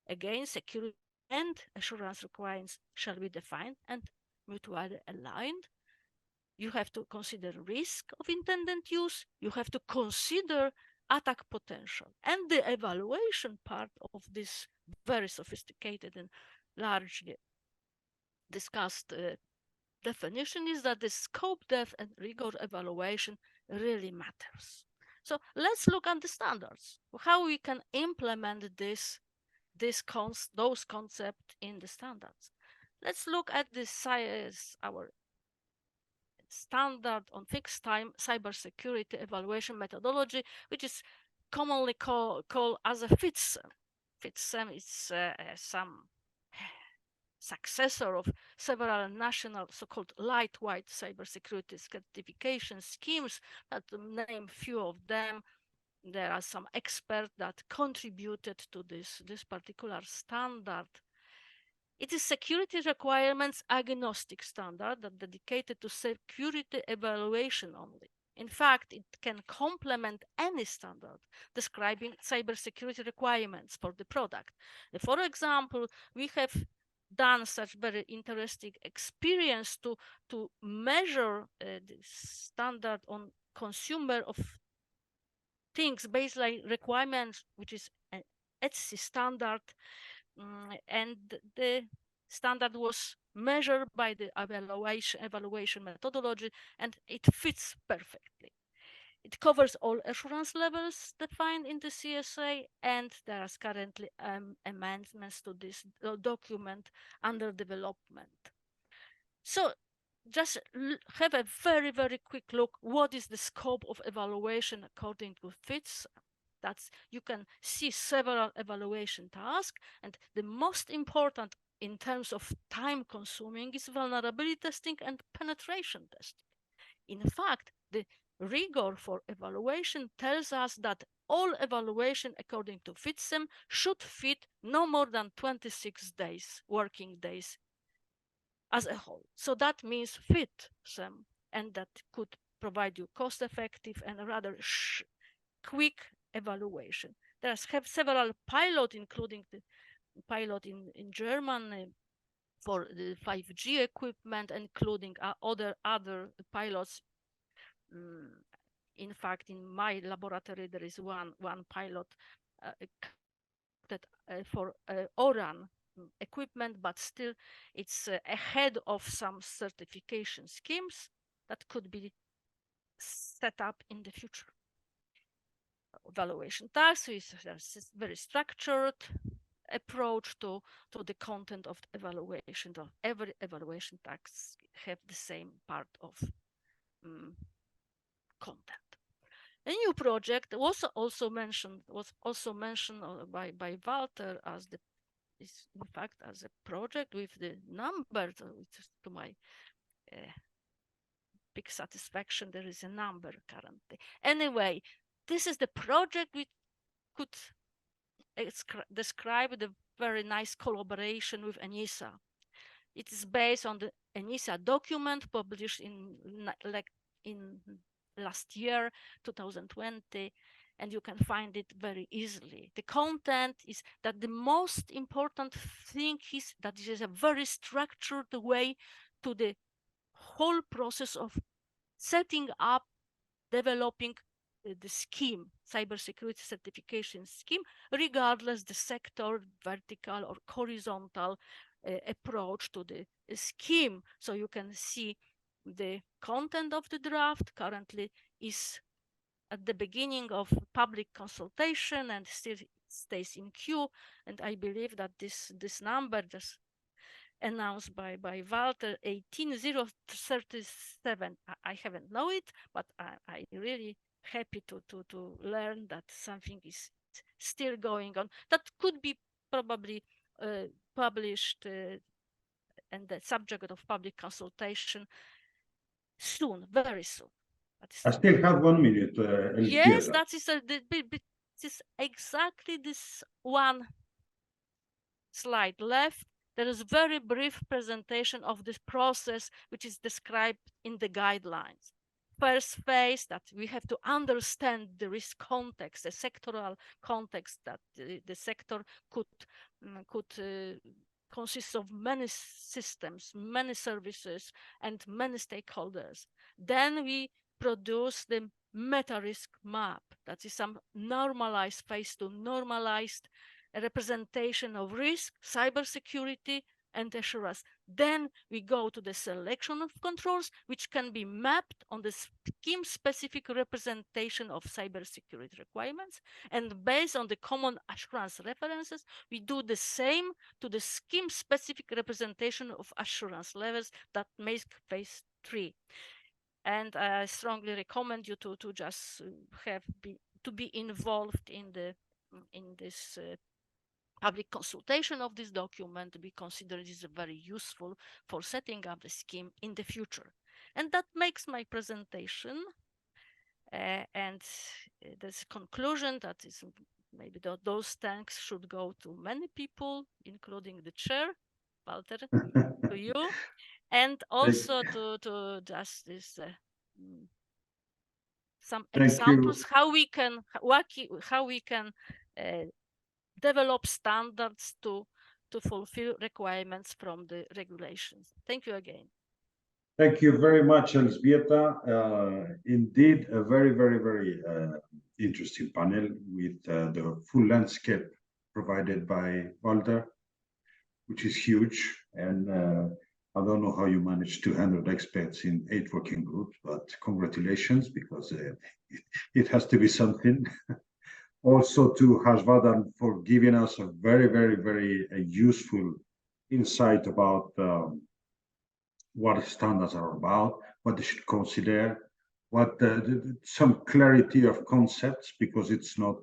Again, security and assurance requirements shall be defined and mutually aligned. You have to consider risk of intended use. You have to consider attack potential. And the evaluation part of this very sophisticated and largely discussed definition is that the scope, depth, and rigor evaluation really matters. So let's look at the standards, how we can implement those concepts in the standards. Let's look at our standard on fixed time cybersecurity evaluation methodology, which is commonly called as a FITSEM. FITSEM is some successor of several national so-called lightweight cybersecurity certification schemes, but to name few of them, there are some experts that contributed to this particular standard. It is security requirements agnostic standard that dedicated to security evaluation only. In fact, it can complement any standard describing cybersecurity requirements for the product. For example, we have done such very interesting experience to measure the standard on consumer of things baseline requirements, which is an ETSI standard, and the standard was measured by the evaluation methodology, and it fits perfectly. It covers all assurance levels defined in the CSA, and there are currently amendments to this document under development. So just have a very, very quick look. What is the scope of evaluation according to FITS? That's, you can see several evaluation tasks, and the most important in terms of time consuming is vulnerability testing and penetration testing. In fact, the rigor for evaluation tells us that all evaluation according to FITSEM should fit no more than 26 days, working days as a whole. So that means FITSEM, and that could provide you cost-effective and rather quick evaluation. There have several pilots, including the pilot in Germany for the 5G equipment, including other pilots. In fact, in my laboratory, there is one pilot that for ORAN equipment, but still it's ahead of some certification schemes that could be set up in the future. Evaluation tasks is a very structured approach to the content of the evaluation. So every evaluation task have the same part of content. A new project was also mentioned by Walter as is in fact as a project with the number, to my big satisfaction. There is a number currently. Anyway, this is the project we could describe the very nice collaboration with ENISA. It is based on the ENISA document published in last year, 2020, and you can find it very easily. The content is that the most important thing is that it is a very structured way to the whole process of setting up, developing the scheme, cybersecurity certification scheme, regardless the sector, vertical or horizontal approach to the scheme. So you can see the content of the draft currently is at the beginning of public consultation and still stays in queue. And I believe that this number just announced by Walter 18037, I haven't know it, but I really happy to learn that something is still going on that could be probably published and the subject of public consultation soon, very soon. I still have 1 minute. Yes, that is this exactly this one slide left. There is a very brief presentation of this process, which is described in the guidelines. First phase, that we have to understand the risk context, the sectoral context, that the sector could consist of many systems, many services, and many stakeholders. Then we produce the meta-risk map. That is some normalized phase to normalized representation of risk, cybersecurity, and assurance. Then we go to the selection of controls, which can be mapped on the scheme-specific representation of cybersecurity requirements. And based on the common assurance references, we do the same to the scheme-specific representation of assurance levels that make phase 3. And I strongly recommend you to just be involved in this public consultation of this document. We consider this very useful for setting up the scheme in the future. And that makes my presentation. And this conclusion that is maybe those thanks should go to many people, including the chair, Walter, to you, and also to just this some examples how we can develop standards to fulfill requirements from the regulations. Thank you again. Thank you very much, Elżbieta. Indeed, a very, very, very interesting panel with the full landscape provided by Walter, which is huge. And I don't know how you managed 200 experts in 8 working groups, but congratulations, because it has to be something. Also to Harshvardhan for giving us a very, very, very useful insight about what standards are about, what they should consider, what some clarity of concepts, because it's not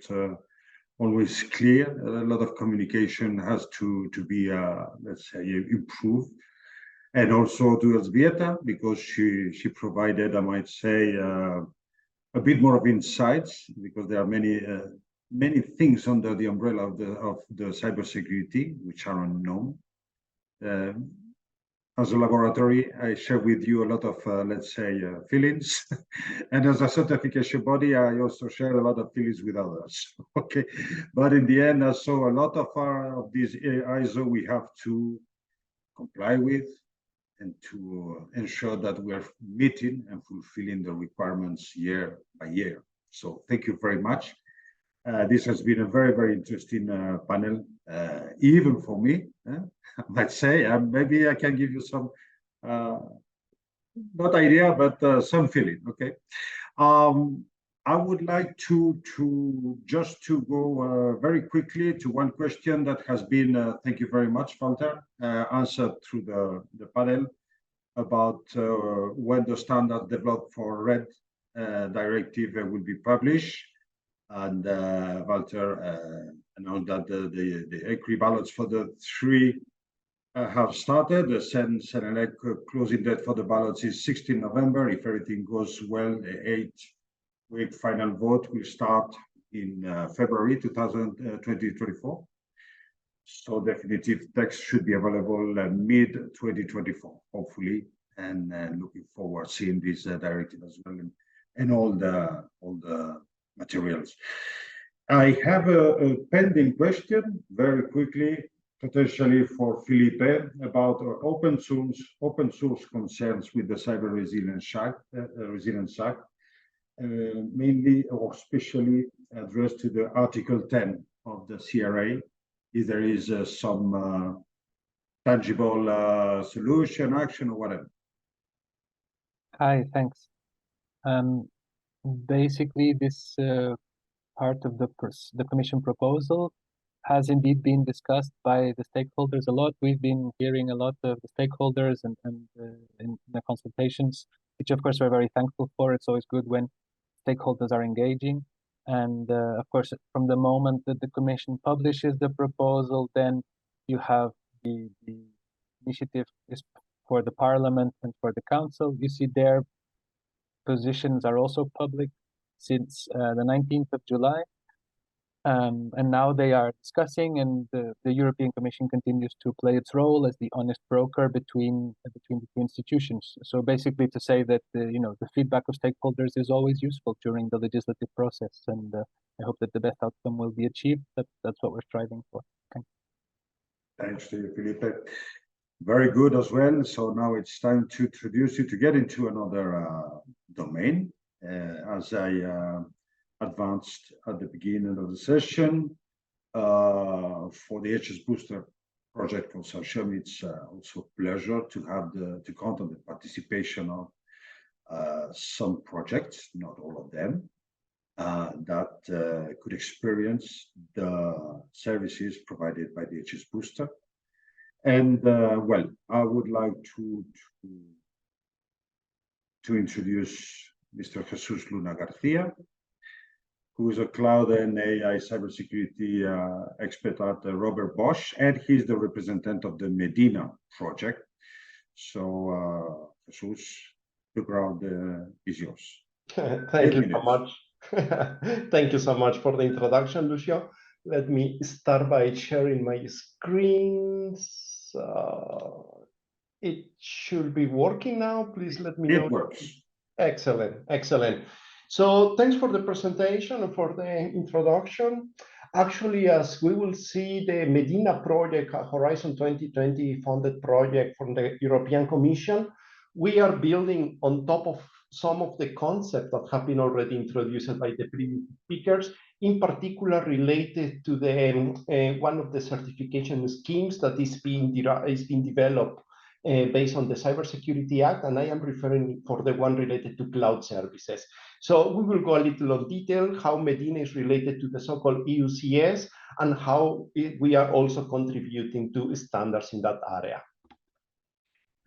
always clear. A lot of communication has to be, let's say, improved. And also to Elżbieta, because she provided, I might say, a bit more of insights, because there are many things under the umbrella of the cybersecurity which are unknown. As a laboratory, I share with you a lot of, let's say, feelings. And as a certification body, I also share a lot of feelings with others. Okay, but in the end, so a lot of these ISO we have to comply with and to ensure that we're meeting and fulfilling the requirements year by year. So thank you very much. This has been a very, very interesting panel, even for me. I might say, maybe I can give you some, not idea, but some feeling, okay? I would like to just to go very quickly to one question that has been, thank you very much, Walter, answered through the panel about when the standard developed for RED directive will be published. And Walter announced that the equity ballots for the 3 have started. The Senelec closing date for the ballots is 16 November. If everything goes well, the 8-week final vote will start in February 2024. So definitive text should be available mid-2024, hopefully, and looking forward to seeing this directive as well, and all the materials. I have a pending question very quickly, potentially for Felipe, about our open source concerns with the Cyber Resilience Act, mainly or especially addressed to the Article 10 of the CRA. If there is some tangible solution, action, or whatever. Hi, thanks. Basically, this part of the Commission proposal has indeed been discussed by the stakeholders a lot. We've been hearing a lot of the stakeholders and in the consultations, which of course we're very thankful for. It's always good when stakeholders are engaging. And of course, from the moment that the Commission publishes the proposal, then you have the initiative is for the Parliament and for the Council. You see their positions are also public since the 19th of July. And now they are discussing, and the European Commission continues to play its role as the honest broker between the two institutions. So basically, to say that the feedback of stakeholders is always useful during the legislative process, and I hope that the best outcome will be achieved. That's what we're striving for. Thanks to you, Felipe. Very good as well. So now it's time to introduce you to get into another domain, as I advanced at the beginning of the session for the HSbooster project consortium, it's also a pleasure to have to count on the participation of some projects, not all of them, that could experience the services provided by the HSbooster. And well, I would like to introduce Mr. Jesus Luna Garcia, who is a cloud and AI cybersecurity expert at Robert Bosch, and he's the representative of the Medina project. So, Jesus, the ground is yours. Thank you so much. Thank you so much for the introduction, Lucio. Let me start by sharing my screen. It should be working now. Please let me know. It works. Excellent, excellent. So thanks for the presentation and for the introduction. Actually, as we will see, the Medina project, a Horizon 2020 funded project from the European Commission, we are building on top of some of the concepts that have been already introduced by the previous speakers, in particular related to the one of the certification schemes that is being developed based on the Cybersecurity Act, and I am referring for the one related to cloud services. So we will go a little on detail how Medina is related to the so-called EUCS and how we are also contributing to standards in that area.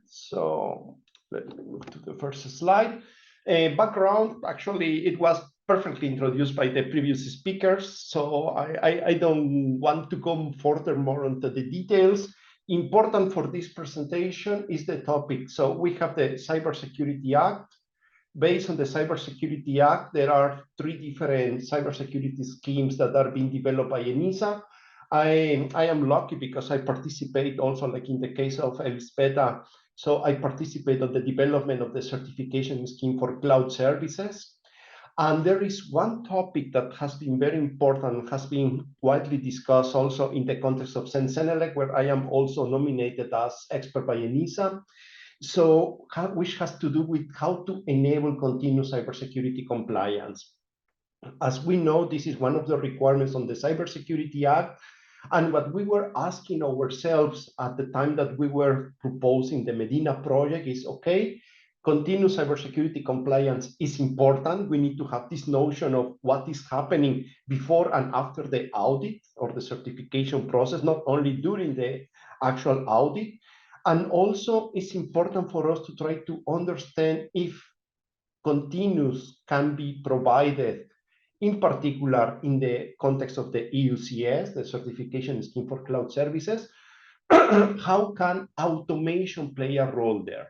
So let me move to the first slide. Background, actually, it was perfectly introduced by the previous speakers, so I don't want to go further more into the details. Important for this presentation is the topic. So we have the Cybersecurity Act. Based on the Cybersecurity Act, there are 3 different cybersecurity schemes that are being developed by ENISA. I am lucky because I participate also, like in the case of Elspeta, so I participate on the development of the certification scheme for cloud services. And there is one topic that has been very important, has been widely discussed also in the context of CENELEC, where I am also nominated as expert by ENISA. So, which has to do with how to enable continuous cybersecurity compliance. As we know, this is one of the requirements on the Cybersecurity Act. And what we were asking ourselves at the time that we were proposing the Medina project is, okay, continuous cybersecurity compliance is important. We need to have this notion of what is happening before and after the audit or the certification process, not only during the actual audit. And also, it's important for us to try to understand if continuous can be provided, in particular in the context of the EUCS, the Certification Scheme for Cloud Services. How can automation play a role there?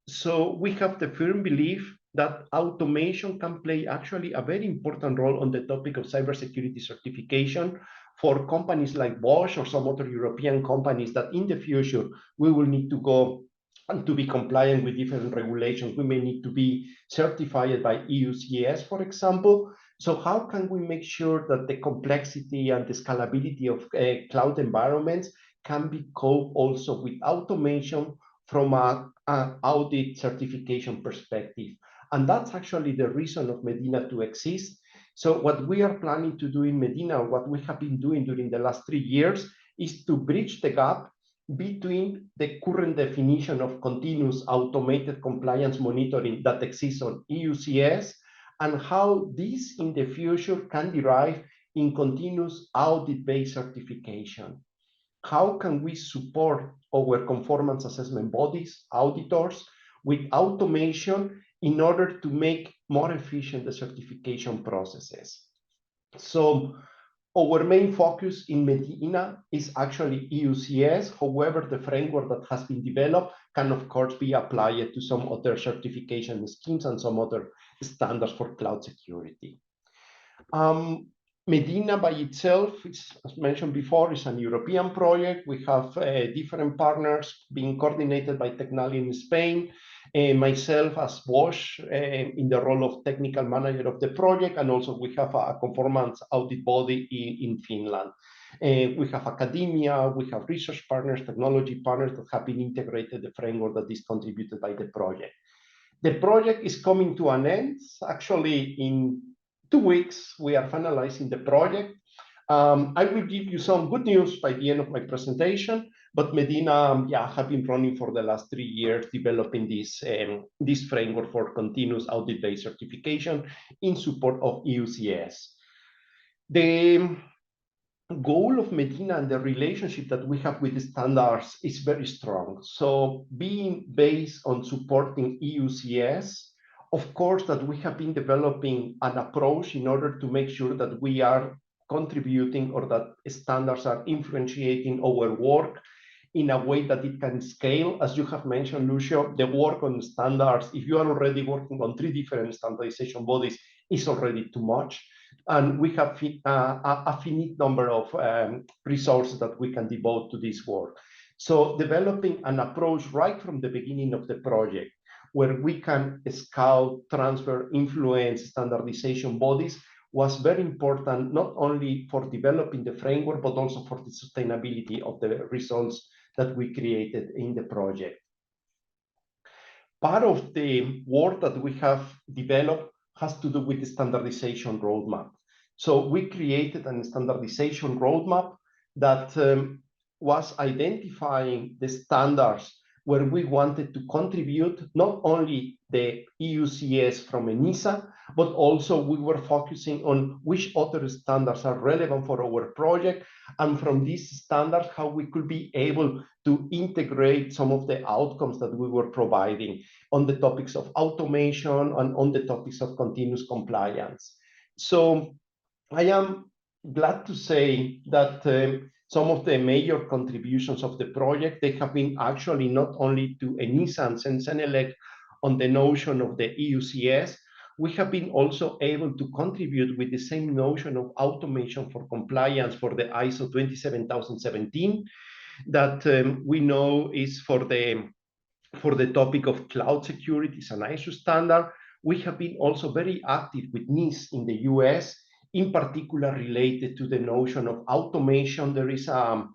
So we have the firm belief that automation can play actually a very important role on the topic of cybersecurity certification for companies like Bosch or some other European companies that in the future we will need to go and to be compliant with different regulations. We may need to be certified by EUCS, for example. So how can we make sure that the complexity and the scalability of cloud environments can be coped also with automation from an audit certification perspective? And that's actually the reason of Medina to exist. So what we are planning to do in Medina, what we have been doing during the last 3 years, is to bridge the gap between the current definition of continuous automated compliance monitoring that exists on EUCS and how this in the future can derive in continuous audit-based certification. How can we support our conformance assessment bodies, auditors, with automation in order to make more efficient the certification processes? So our main focus in Medina is actually EUCS. However, the framework that has been developed can, of course, be applied to some other certification schemes and some other standards for cloud security. Medina by itself, as mentioned before, is an European project. We have different partners being coordinated by Tecnali in Spain, myself as Bosch in the role of technical manager of the project, and also we have a conformance audit body in Finland. We have academia, we have research partners, technology partners that have been integrated the framework that is contributed by the project. The project is coming to an end. Actually, in 2 weeks, we are finalizing the project. I will give you some good news by the end of my presentation, But Medina, have been running for the last 3 years, developing this framework for continuous audit-based certification in support of EUCS. The goal of Medina and the relationship that we have with the standards is very strong. So being based on supporting EUCS, of course, that we have been developing an approach in order to make sure that we are contributing or that standards are influencing our work in a way that it can scale. As you have mentioned, Lucio, the work on standards, if you are already working on 3 different standardization bodies, is already too much. And we have a finite number of resources that we can devote to this work. So developing an approach right from the beginning of the project, where we can scout, transfer, influence standardization bodies, was very important, not only for developing the framework, but also for the sustainability of the results that we created in the project. Part of the work that we have developed has to do with the standardization roadmap. So we created a standardization roadmap that was identifying the standards where we wanted to contribute not only the EUCS from ENISA, but also we were focusing on which other standards are relevant for our project, and from these standards, how we could be able to integrate some of the outcomes that we were providing on the topics of automation and on the topics of continuous compliance. So I am glad to say that some of the major contributions of the project, they have been actually not only to ENISA and CENELEC on the notion of the EUCS, we have been also able to contribute with the same notion of automation for compliance for the ISO 27017 that we know is for the topic of cloud security. It's an ISO standard. We have been also very active with NIST in the US, in particular related to the notion of automation. There is a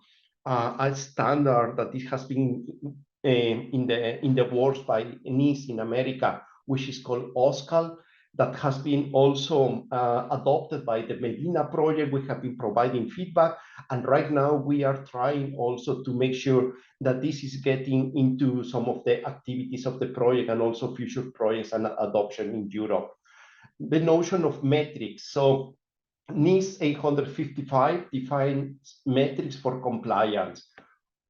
standard that it has been in the works by NIST in America, which is called OSCAL, that has been also adopted by the Medina project. We have been providing feedback, and right now we are trying also to make sure that this is getting into some of the activities of the project and also future projects and adoption in Europe. The notion of metrics. So NIST 855 defines metrics for compliance.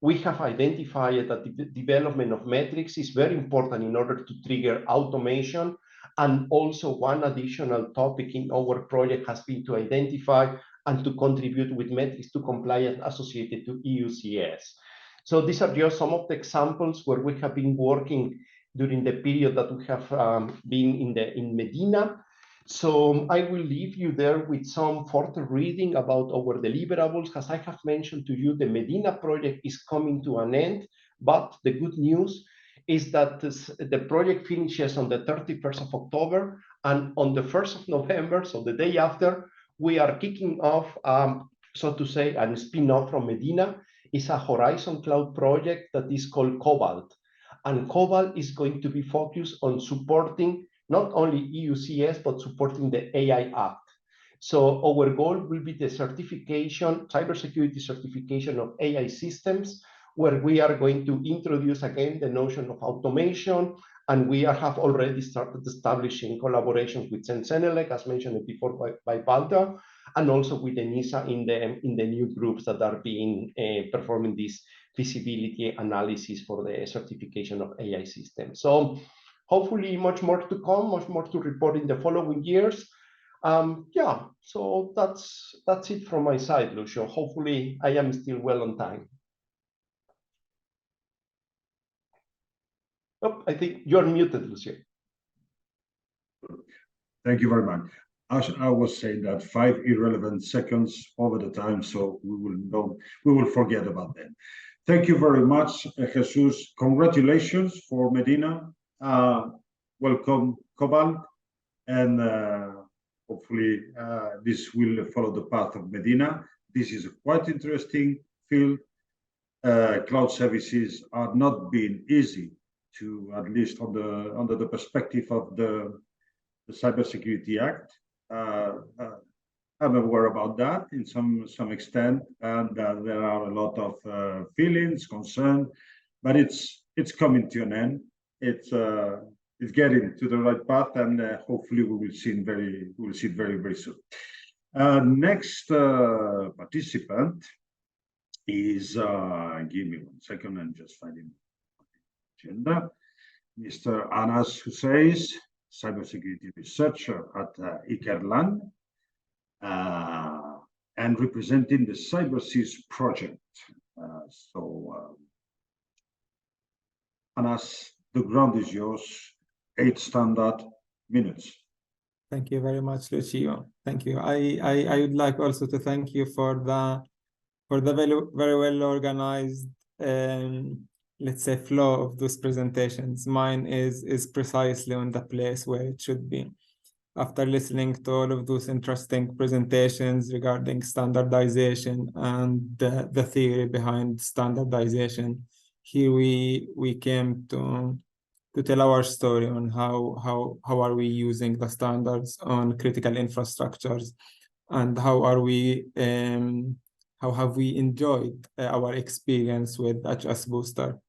We have identified that the development of metrics is very important in order to trigger automation. And also one additional topic in our project has been to identify and to contribute with metrics to compliance associated to EUCS. So these are just some of the examples where we have been working during the period that we have been in Medina. So I will leave you there with some further reading about our deliverables. As I have mentioned to you, the Medina project is coming to an end, but the good news is that the project finishes on the 31st of October, and on the 1st of November, so the day after, we are kicking off, so to say, a spin-off from Medina. It's a Horizon Cloud project that is called Cobalt. And Cobalt is going to be focused on supporting not only EUCS, but supporting the AI Act. So our goal will be the certification, cybersecurity certification of AI systems, where we are going to introduce again the notion of automation, and we have already started establishing collaborations with CENELEC, as mentioned before by Walter, and also with ENISA in the new groups that are being performing this feasibility analysis for the certification of AI systems. So hopefully much more to come, much more to report in the following years. So that's it from my side, Lucio. Hopefully I am still well on time. Oh, I think you're muted, Lucio. Thank you very much. As I was saying that 5 irrelevant seconds over the time, so we will forget about that. Thank you very much, Jesus. Congratulations for Medina. Welcome, Cobalt, and hopefully this will follow the path of Medina. This is a quite interesting field. Cloud services are not being easy to, at least under the perspective of the Cybersecurity Act. I'm aware about that in some extent, and there are a lot of feelings, concern, but it's coming to an end. It's getting to the right path, and hopefully we will see it very soon. Next participant is give me 1 second and just finding the agenda. Mr. Anas Husseis, cybersecurity researcher at Ikerlan, and representing the CyberSys project. Anas, the ground is yours. 8 standard minutes. Thank you very much, Lucio. Thank you. I would like also to thank you for the very well organized let's say flow of those presentations. Mine is precisely on the place where it should be. After listening to all of those interesting presentations regarding standardization and the theory behind standardization, here we came to tell our story on how are we using the standards on critical infrastructures, and how have we enjoyed our experience with HSbooster.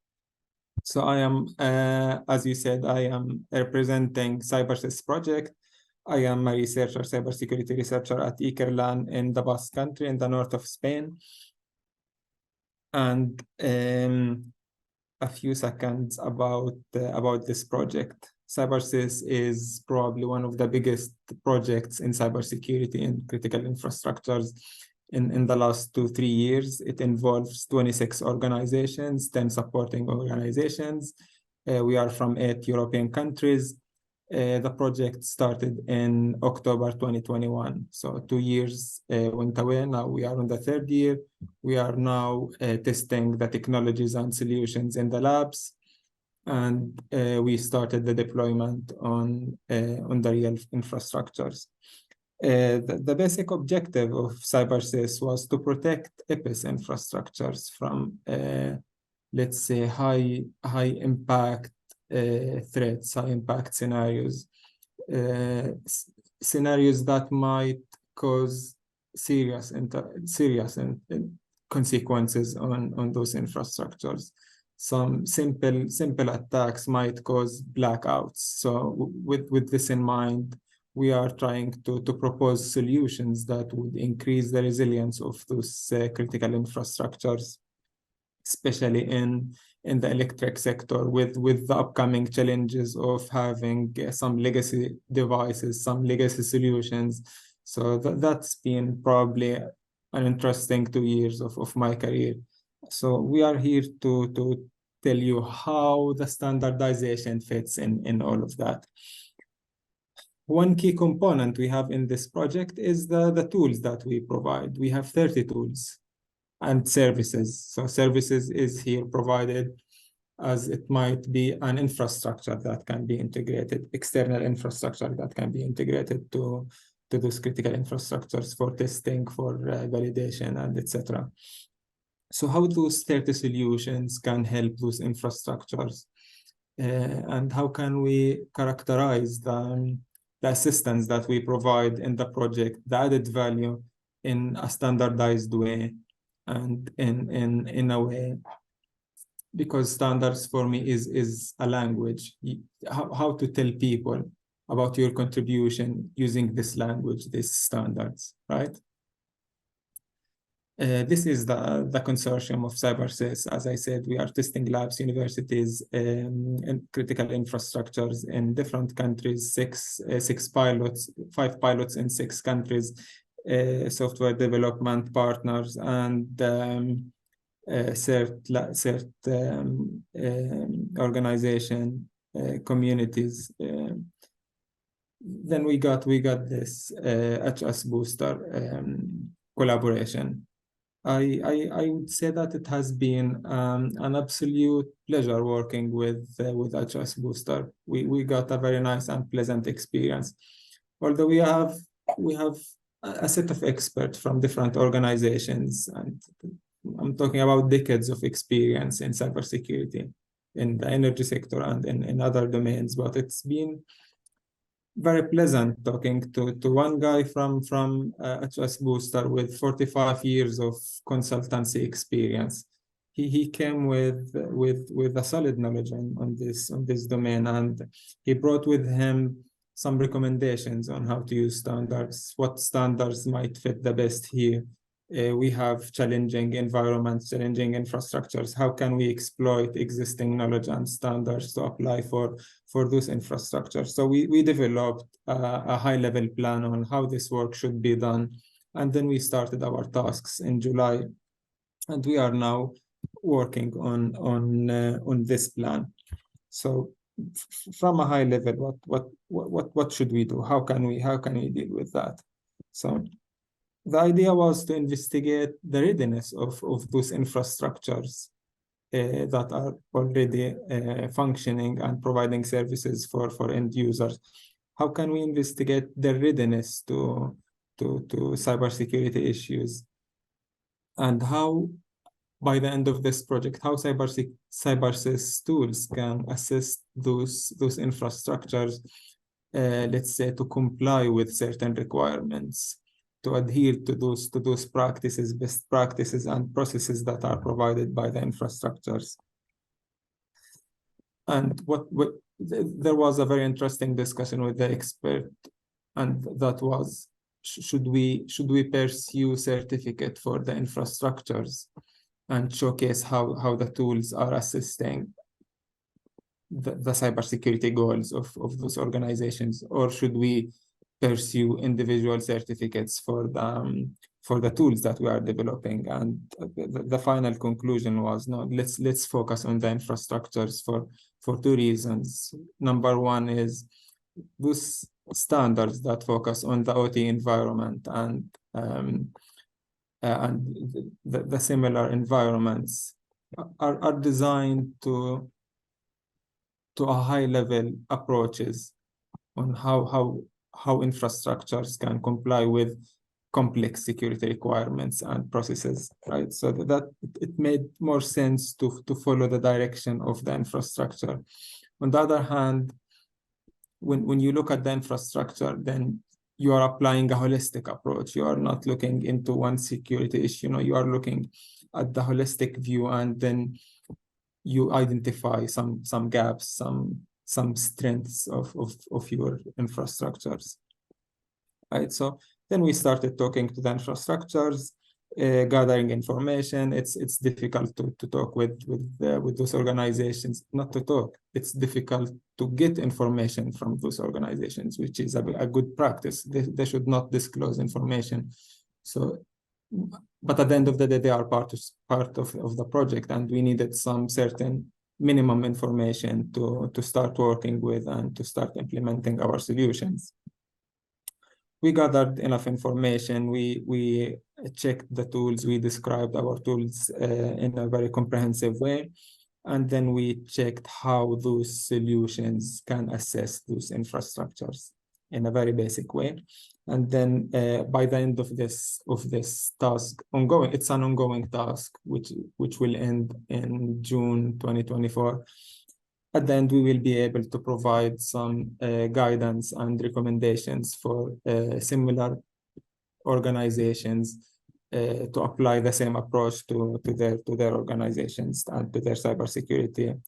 So I am, as you said, I am representing CyberSys project. I am a researcher, cybersecurity researcher at Ikerlan in the Basque Country in the north of Spain. And a few seconds about this project. CyberSys is probably one of the biggest projects in cybersecurity and critical infrastructures in the last 2-3 years. It involves 26 organizations, 10 supporting organizations. We are from 8 European countries. The project started in October 2021. So 2 years went away. Now we are on the 3rd year. We are now testing the technologies and solutions in the labs. And we started the deployment on the real infrastructures. The basic objective of CyberSys was to protect EPIS infrastructures from, let's say, high impact threats, high impact scenarios, scenarios that might cause serious consequences on those infrastructures. Some simple attacks might cause blackouts. So with this in mind, we are trying to propose solutions that would increase the resilience of those critical infrastructures, especially in the electric sector, with the upcoming challenges of having some legacy devices, some legacy solutions. So that's been probably an interesting 2 years of my career. So we are here to tell you how the standardization fits in all of that. One key component we have in this project is the tools that we provide. We have 30 tools and services. So services is here provided as it might be an infrastructure that can be integrated, external infrastructure that can be integrated to those critical infrastructures for testing, for validation, and etc. So how those 30 solutions can help those infrastructures, and how can we characterize the assistance that we provide in the project, the added value in a standardized way, and in a way, because standards for me is a language, how to tell people about your contribution using this language, these standards, right? This is the consortium of CyberSys. As I said, we are testing labs, universities, and critical infrastructures in different countries, 5 pilots in 6 countries, software development partners, and cert organization, communities. Then we got this HSbooster collaboration. I would say that it has been an absolute pleasure working with HSbooster. We got a very nice and pleasant experience. Although we have a set of experts from different organizations, and I'm talking about decades of experience in cybersecurity, in the energy sector and in other domains, but it's been very pleasant talking to one guy from HSbooster with 45 years of consultancy experience. He came with a solid knowledge on this domain, and he brought with him some recommendations on how to use standards, what standards might fit the best here. We have challenging environments, challenging infrastructures. How can we exploit existing knowledge and standards to apply for those infrastructures? So we developed a high-level plan on how this work should be done. And then we started our tasks in July. And we are now working on this plan. So from a high level, what should we do? How can we deal with that? So the idea was to investigate the readiness of those infrastructures that are already functioning and providing services for end users. How can we investigate their readiness to cybersecurity issues? And how, by the end of this project, how cybersys tools can assist those infrastructures, let's say, to comply with certain requirements, to adhere to those practices, best practices, and processes that are provided by the infrastructures. And there was a very interesting discussion with the expert, and that was, should we pursue certificate for the infrastructures and showcase how the tools are assisting the cybersecurity goals of those organizations, or should we pursue individual certificates for the tools that we are developing? And the final conclusion was, no, let's focus on the infrastructures for two reasons. Number one is those standards that focus on the OT environment and the similar environments are designed to a high level approaches on how infrastructures can comply with complex security requirements and processes, right? So that it made more sense to follow the direction of the infrastructure. On the other hand, when you look at the infrastructure, then you are applying a holistic approach. You are not looking into one security issue. You are looking at the holistic view, and then you identify some gaps, some strengths of your infrastructures, right? So then we started talking to the infrastructures, gathering information. It's difficult to talk with those organizations. Not to talk, it's difficult to get information from those organizations, which is a good practice. They should not disclose information. So, but at the end of the day, they are part of the project, and we needed some certain minimum information to start working with and to start implementing our solutions. We gathered enough information. We checked the tools. We described our tools in a very comprehensive way. And then we checked how those solutions can assess those infrastructures in a very basic way. And then by the end of this task, it's an ongoing task, which will end in June 2024. At the end, we will be able to provide some guidance and recommendations for similar organizations to apply the same approach to their organizations and to their cybersecurity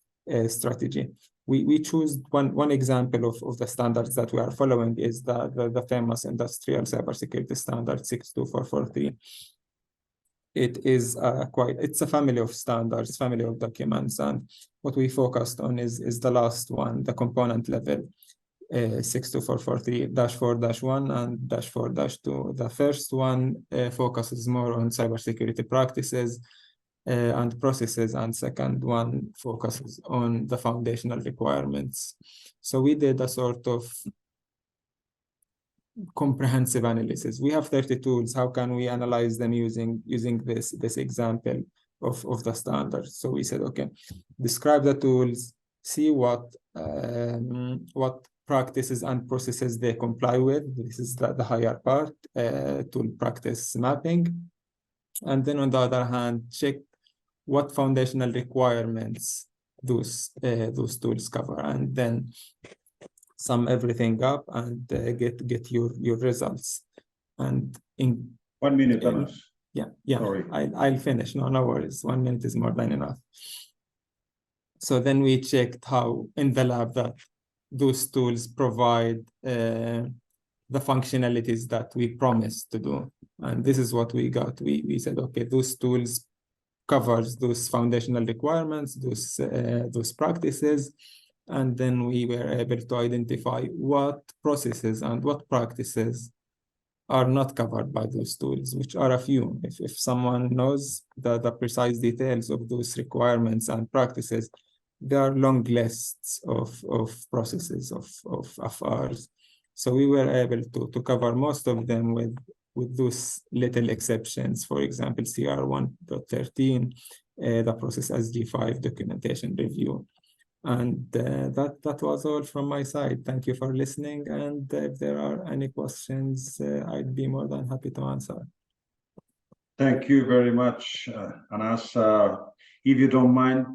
strategy. We choose one example of the standards that we are following is the famous industrial cybersecurity standard 62443. It is it's a family of standards, family of documents, and what we focused on is the last one, the component level, 62443-4-1 and -4-2. The first one focuses more on cybersecurity practices and processes, and second one focuses on the foundational requirements. So we did a sort of comprehensive analysis. We have 30 tools. How can we analyze them using this example of the standards? So we said, okay, describe the tools, see what practices and processes they comply with. This is the higher part, tool practice mapping. And then on the other hand, check what foundational requirements those tools cover, and then sum everything up, and get your results. And in 1 minute, Anas. yeah, Sorry. I'll finish. No worries. 1 minute is more than enough. So then we checked how in the lab that those tools provide the functionalities that we promised to do. And this is what we got. We said, okay, those tools covers those foundational requirements, those practices. And then we were able to identify what processes and what practices are not covered by those tools, which are a few. If someone knows the precise details of those requirements and practices, there are long lists of processes, of ours. So we were able to cover most of them with those little exceptions. For example, CR 1.13, the process SG5 documentation review. And that was all from my side. Thank you for listening. And if there are any questions, I'd be more than happy to answer. Thank you very much, Anas. If you don't mind,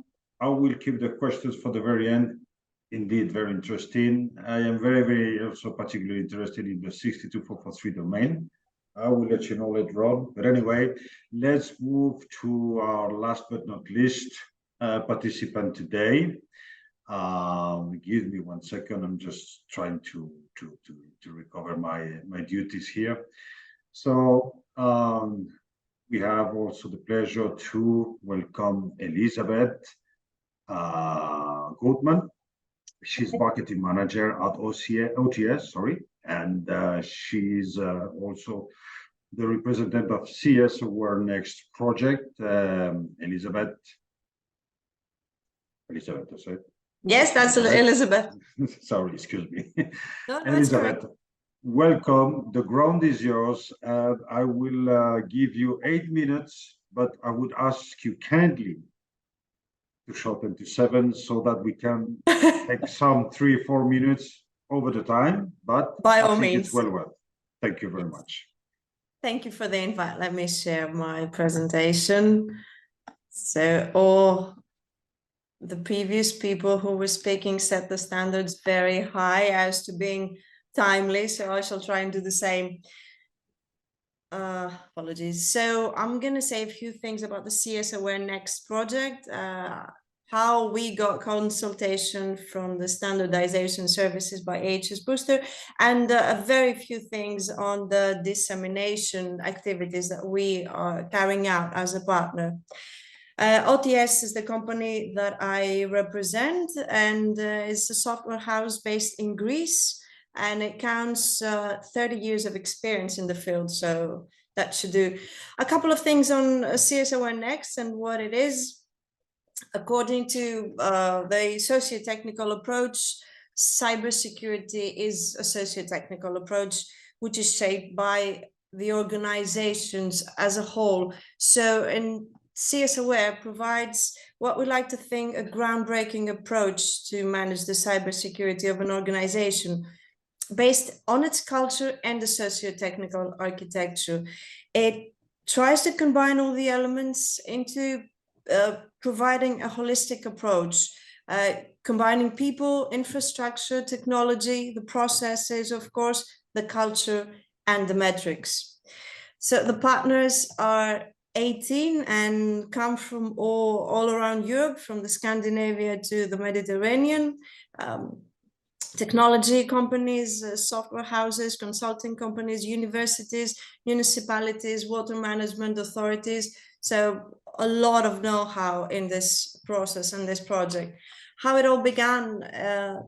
I will keep the questions for the very end. Indeed, very interesting. I am very also particularly interested in the 62443 domain. I will let you know later on. But anyway, let's move to our last but not least participant today. Give me 1 second. I'm just trying to recover my duties here. So we have also the pleasure to welcome Elizabeth Goodman. She's marketing manager at OTS, and she's also the representative of CS Aware Next project. Elizabeth, that's it. Yes, that's Elizabeth. Sorry, excuse me. No, Elizabeth, welcome. The ground is yours. I will give you 8 minutes, but I would ask you kindly to shorten to 7 so that we can take some 3 or 4 minutes over the time. But by I all think means, it's well worth. Thank you very much. Thank you for the invite. Let me share my presentation. So all the previous people who were speaking set the standards very high as to being timely, so I shall try and do the same. Apologies. So I'm going to say a few things about the CS Aware Next project, how we got consultation from the standardization services by HSbooster, and a very few things on the dissemination activities that we are carrying out as a partner. OTS is the company that I represent, and is a software house based in Greece, and it counts 30 years of experience in the field. So that should do. A couple of things on CS Aware Next and what it is. According to the socio-technical approach, cybersecurity is a socio-technical approach, which is shaped by the organizations as a whole. So in CS Aware provides what we like to think a groundbreaking approach to manage the cybersecurity of an organization based on its culture and the socio-technical architecture. It tries to combine all the elements into providing a holistic approach, combining people, infrastructure, technology, the processes, of course, the culture, and the metrics. So the partners are 18 and come from all around Europe, from the Scandinavia to the Mediterranean. Technology companies, software houses, consulting companies, universities, municipalities, water management authorities. So a lot of know-how in this process and this project. How it all began,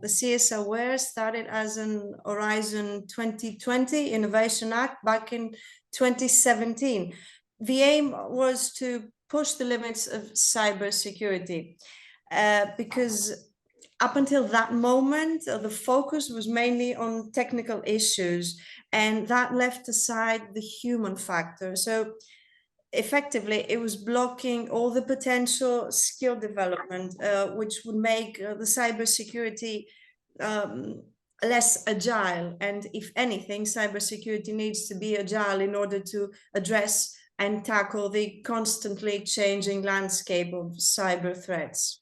the CS Aware started as an Horizon 2020 Innovation Act back in 2017. The aim was to push the limits of cybersecurity because up until that moment, the focus was mainly on technical issues, and that left aside the human factor. So effectively, it was blocking all the potential skill development, which would make the cybersecurity less agile. And if anything, cybersecurity needs to be agile in order to address and tackle the constantly changing landscape of cyber threats.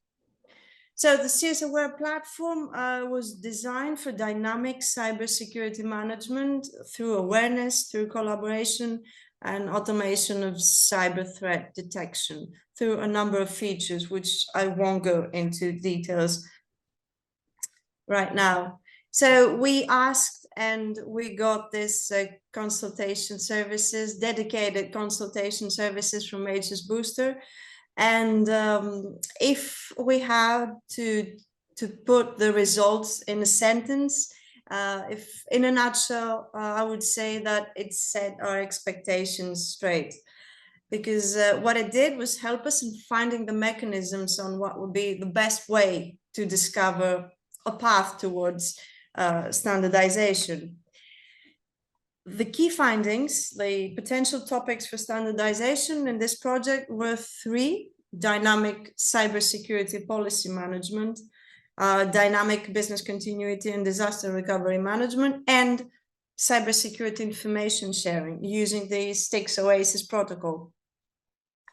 So the CS-aware platform was designed for dynamic cybersecurity management through awareness, through collaboration, and automation of cyber threat detection through a number of features, which I won't go into details right now. So we asked and we got this consultation services, dedicated consultation services from HSbooster. And if we had to put the results in a sentence, if in a nutshell, I would say that it set our expectations straight, because what it did was help us in finding the mechanisms on what would be the best way to discover a path towards standardization. The key findings, the potential topics for standardization in this project were 3: dynamic cybersecurity policy management, dynamic business continuity and disaster recovery management, and cybersecurity information sharing using the STIX OASIS protocol.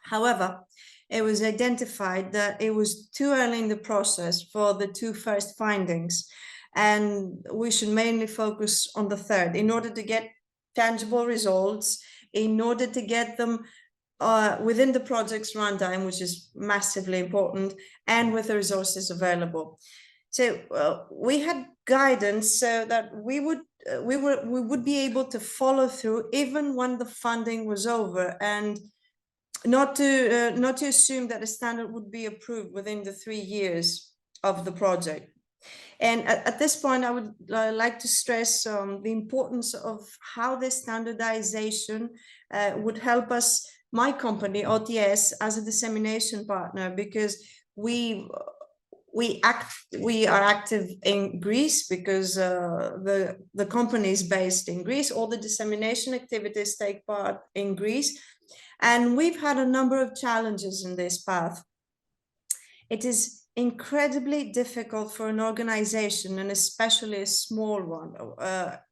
However, it was identified that it was too early in the process for the 2 first findings, and we should mainly focus on the third in order to get tangible results, in order to get them within the project's runtime, which is massively important, and with the resources available. So we had guidance so that we would be able to follow through even when the funding was over, and not to assume that a standard would be approved within the 3 years of the project. And at this point, I would like to stress the importance of how this standardization would help us, my company, OTS, as a dissemination partner, because we are active in Greece because the company is based in Greece. All the dissemination activities take part in Greece. And we've had a number of challenges in this path. It is incredibly difficult for an organization, and especially a small one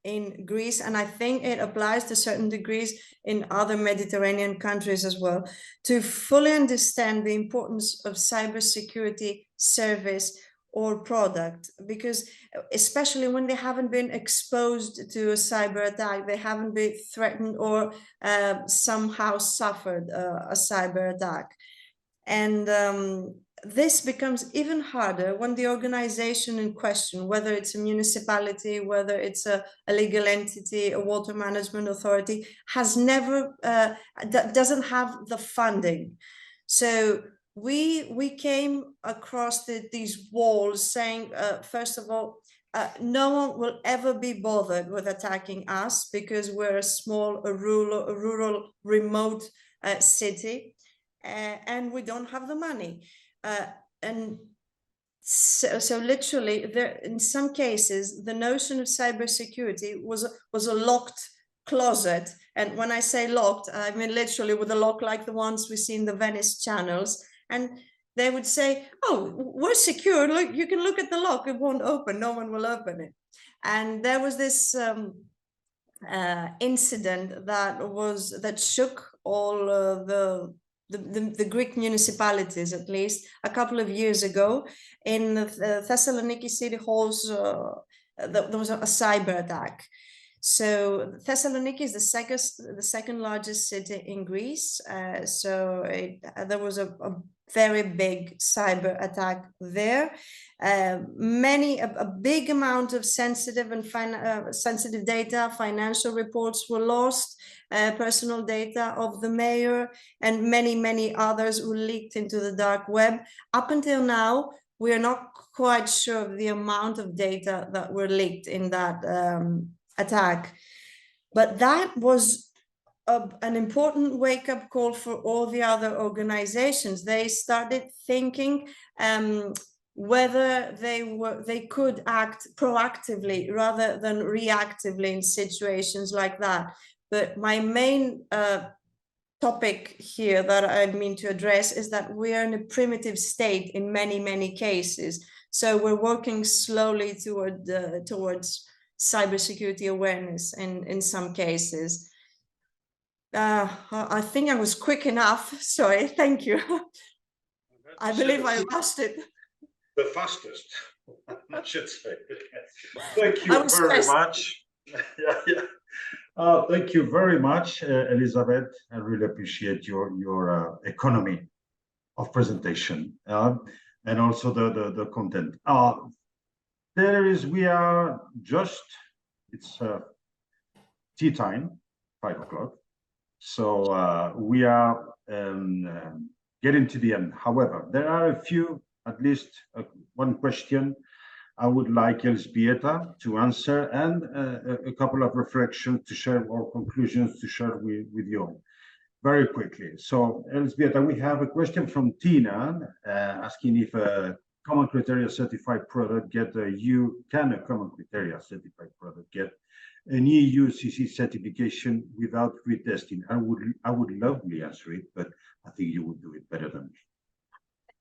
in Greece, and I think it applies to certain degrees in other Mediterranean countries as well, to fully understand the importance of cybersecurity service or product, because especially when they haven't been exposed to a cyber attack, they haven't been threatened or somehow suffered a cyber attack. And this becomes even harder when the organization in question, whether it's a municipality, whether it's a legal entity, a water management authority, has never, doesn't have the funding. So we came across these walls saying, first of all, no one will ever be bothered with attacking us because we're a rural remote city, and we don't have the money. And so literally, there, in some cases, the notion of cybersecurity was a locked closet. And when I say locked, I mean literally with a lock like the ones we see in the Venice channels. And they would say, oh, we're secure. Look, you can look at the lock. It won't open. No one will open it. And there was this incident that shook all the Greek municipalities, at least a couple of years ago. In the Thessaloniki city halls, there was a cyber attack. So Thessaloniki is the second largest city in Greece. So there was a very big cyber attack there. A big amount of sensitive and sensitive data, financial reports were lost, personal data of the mayor, and many others were leaked into the dark web. Up until now, we are not quite sure of the amount of data that were leaked in that attack. But that was an important wake-up call for all the other organizations. They started thinking whether they could act proactively rather than reactively in situations like that. But my main topic here that I mean to address is that we are in a primitive state in many cases. So we're working slowly towards cybersecurity awareness in some cases. I think I was quick enough. Sorry, thank you. I believe I lost it. the fastest, I should say. Thank you very much. Thank you very much, Elizabeth. I really appreciate your economy of presentation and also the content. We are just, it's tea time, 5 o'clock. So we are getting to the end. However, there are a few, at least one question I would like Elżbieta to answer, and a couple of reflections to share, or conclusions to share with you all very quickly. So Elżbieta, we have a question from Tina asking if a common criteria certified product can a common criteria certified product get an EU CC certification without retesting? I would lovely answer it, but I think you would do it better than me.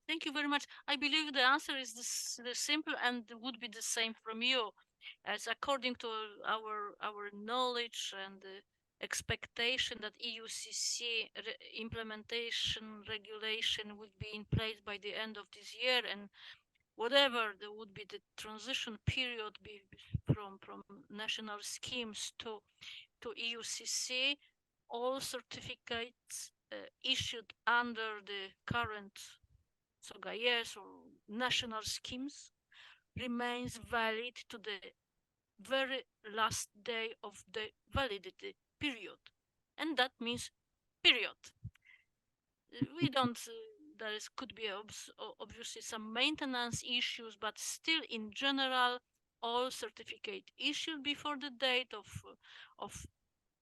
Thank you very much. I believe the answer is the simple and would be the same from you, as according to our knowledge and expectation that EUCC implementation regulation would be in place by the end of this year, and whatever there would be the transition period from national schemes to EUCC, all certificates issued under the current SOGAES or national schemes remains valid to the very last day of the validity period, and that means period. We don't could be obviously some maintenance issues, but still in general all certificate issued before the date of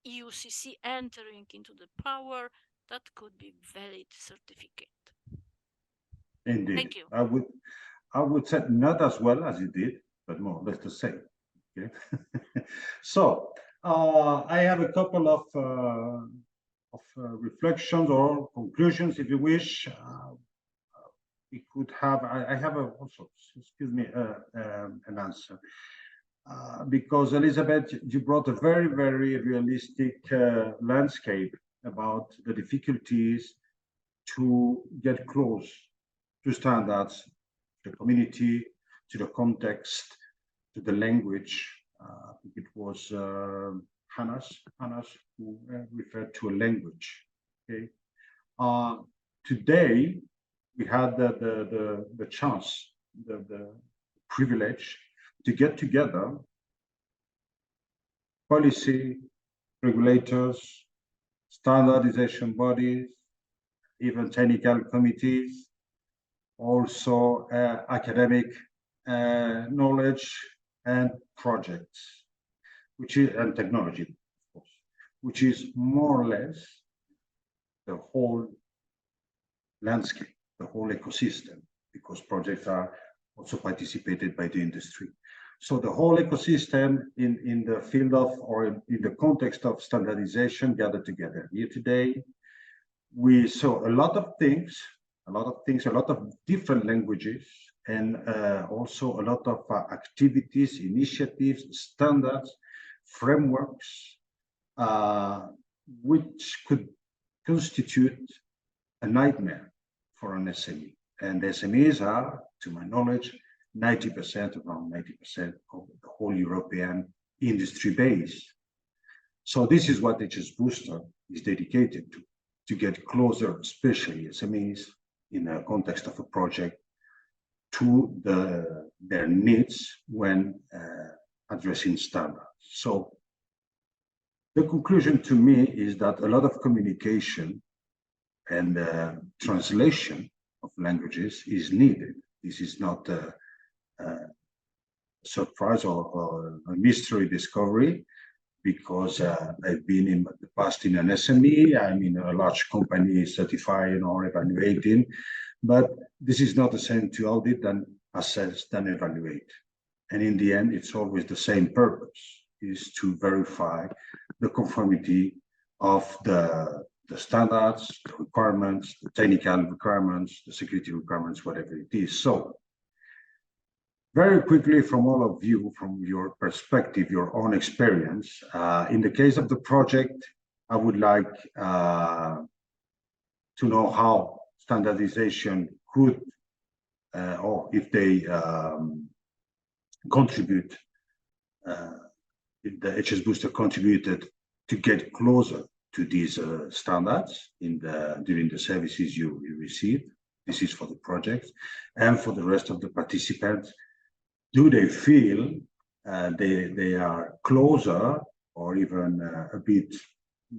EUCC entering into the power, that could be valid certificate. Indeed. Thank you. I would say not as well as you did, but more or less the same. Okay. So I have a couple of reflections or conclusions, if you wish. We could have. I have also, excuse me, an answer because Elizabeth, you brought a very, very realistic landscape about the difficulties to get close to standards, to the community, to the context, to the language. It was Hannes who referred to a language. Okay. Today we had the chance, the privilege to get together policy, regulators, standardization bodies, even technical committees, also academic knowledge and projects, and technology, of course, which is more or less the whole landscape, the whole ecosystem, because projects are also participated by the industry. So the whole ecosystem in the field of, or in the context of standardization gathered together. Here today, we saw a lot of things, a lot of different languages, and also a lot of activities, initiatives, standards, frameworks, which could constitute a nightmare for an SME. And SMEs are, to my knowledge, 90%, around 90% of the whole European industry base. So this is what HSbooster is dedicated to get closer, especially SMEs, in a context of a project, to their needs when addressing standards. So the conclusion to me is that a lot of communication and translation of languages is needed. This is not a surprise or a mystery discovery, because I've been in the past in an SME, I'm in a large company certifying or evaluating, but this is not the same to audit than assess than evaluate. And in the end, it's always the same purpose, is to verify the conformity of the standards, the requirements, the technical requirements, the security requirements, whatever it is. So very quickly, from all of you, from your perspective, your own experience, in the case of the project, I would like to know how standardization could or if they contribute, if the HSbooster contributed to get closer to these standards during the services you received. This is for the project, and for the rest of the participants. Do they feel they are closer or even a bit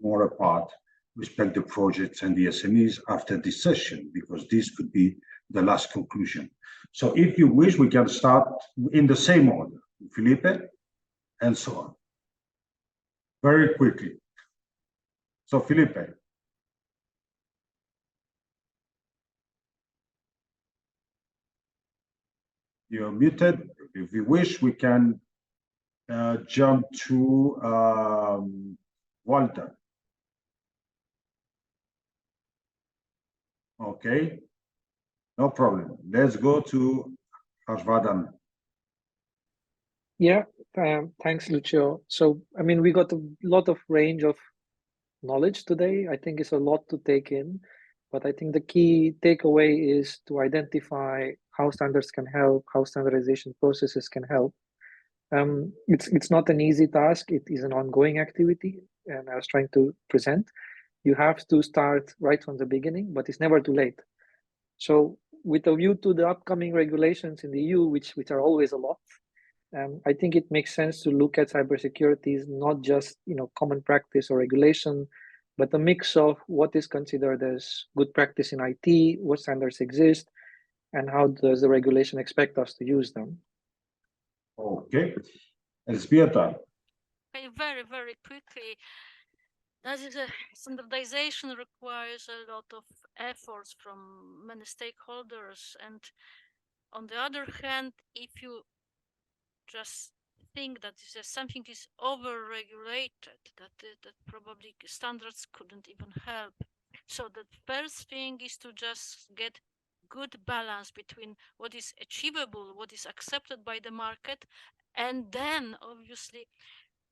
more apart, respect the projects and the SMEs after this session? Because this could be the last conclusion. So if you wish, we can start in the same order, Felipe, and so on. Very quickly. So Felipe. You're muted. If you wish, we can jump to Walter. Okay, no problem. Let's go to Harshvardhan. Yeah, thanks, Lucio. So, I mean, we got a lot of range of knowledge today. I think it's a lot to take in, but I think the key takeaway is to identify how standards can help, how standardization processes can help. It's not an easy task. It is an ongoing activity, and I was trying to present. You have to start right from the beginning, but it's never too late. So, with a view to the upcoming regulations in the EU, which are always a lot, I think it makes sense to look at cybersecurity as not just common practice or regulation, but a mix of what is considered as good practice in IT, what standards exist, and how does the regulation expect us to use them. Okay, Elzbieta. Okay, very, very quickly. That is standardization requires a lot of efforts from many stakeholders, and on the other hand, if you just think that something is over-regulated, that probably standards couldn't even help. So the first thing is to just get good balance between what is achievable, what is accepted by the market, and then obviously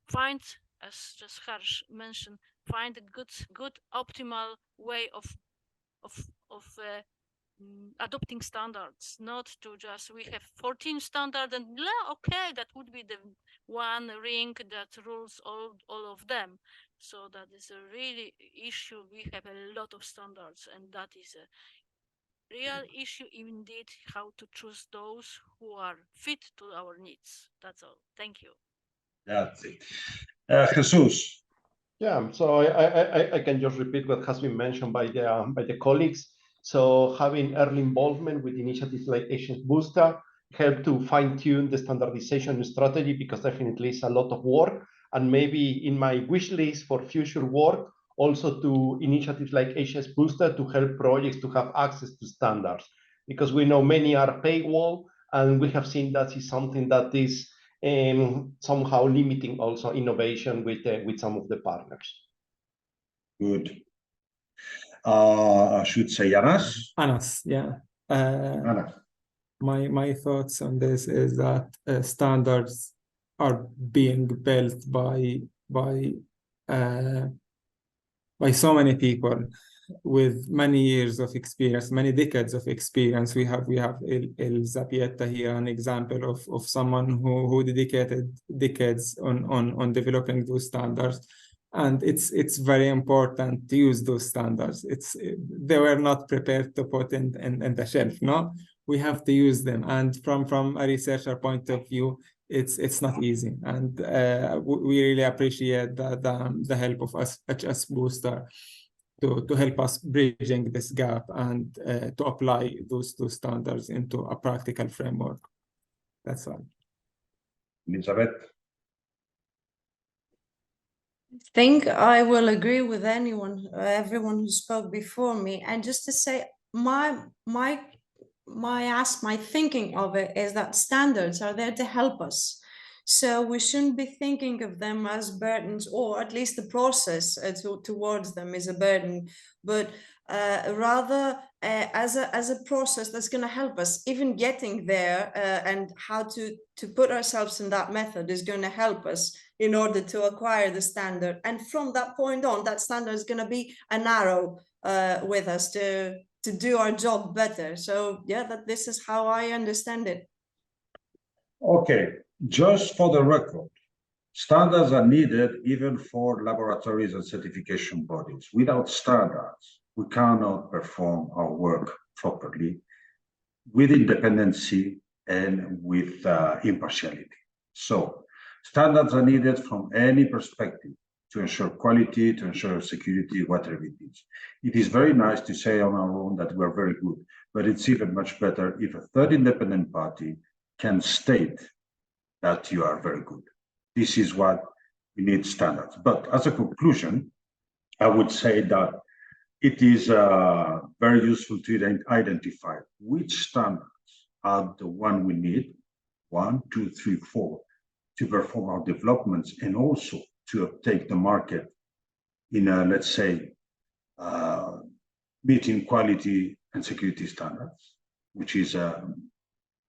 find, as just Harsh mentioned, find a good optimal way of adopting standards, not to just we have 14 standards and okay, that would be the one ring that rules all of them. So that is a really issue. We have a lot of standards, and that is a real issue indeed, how to choose those who are fit to our needs. That's all. Thank you. That's it. Jesus. Yeah, so I can just repeat what has been mentioned by the colleagues. So having early involvement with initiatives like HSbooster help to fine-tune the standardization strategy, because definitely it's a lot of work. And maybe in my wish list for future work, also to initiatives like HSbooster to help projects to have access to standards, because we know many are paywall, and we have seen that is something that is somehow limiting also innovation with some of the partners. Good. I should say Anas. Anas, yeah. Anas. My thoughts on this is that standards are being built by so many people with many years of experience, many decades of experience. We have Elzbieta here, an example of someone who dedicated decades on developing those standards. And it's very important to use those standards. They were not prepared to put in the shelf, no? We have to use them. And from a researcher point of view, it's not easy. And we really appreciate the help of us, HSbooster, to help us bridging this gap and to apply those standards into a practical framework. That's all. Elizabeth. I think I will agree with everyone who spoke before me. And just to say, my thinking of it is that standards are there to help us. So we shouldn't be thinking of them as burdens, or at least the process towards them is a burden, but rather as a process that's going to help us. Even getting there and how to put ourselves in that method is going to help us in order to acquire the standard. And from that point on, that standard is going to be an arrow with us to to do our job better. So yeah, this is how I understand it. Okay, just for the record, standards are needed even for laboratories and certification bodies. Without standards, we cannot perform our work properly with independency and with impartiality. So standards are needed from any perspective to ensure quality, to ensure security, whatever it is. It is very nice to say on our own that we're very good, but it's even much better if a third independent party can state that you are very good. This is what we need, standards. But as a conclusion, I would say that it is very useful to identify which standards are the one we need, 1, 2, 3, 4, to perform our developments and also to uptake the market in a, let's say, meeting quality and security standards, which is a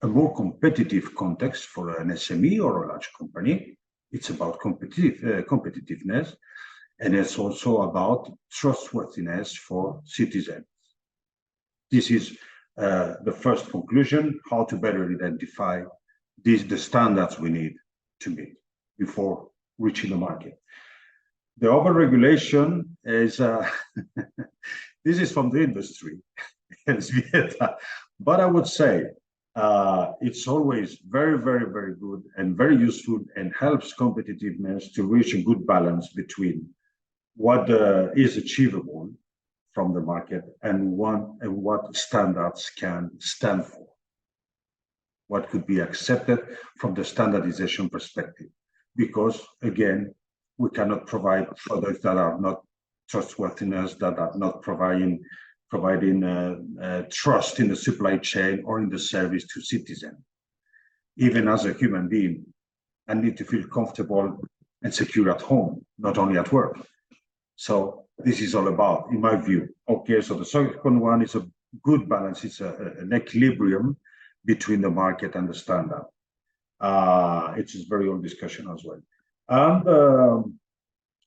more competitive context for an SME or a large company. It's about competitiveness, and it's also about trustworthiness for citizens. This is the first conclusion, how to better identify the standards we need to meet before reaching the market. The overregulation is, this is from the industry, but I would say it's always very, very, very good and very useful and helps competitiveness to reach a good balance between what is achievable from the market and what standards can stand for, what could be accepted from the standardization perspective. Because again, we cannot provide products that are not trustworthiness, that are not providing trust in the supply chain or in the service to citizens. Even as a human being, I need to feel comfortable and secure at home, not only at work. So this is all about, in my view. Okay, so the second one is a good balance. It's an equilibrium between the market and the standard. It is very old discussion as well. And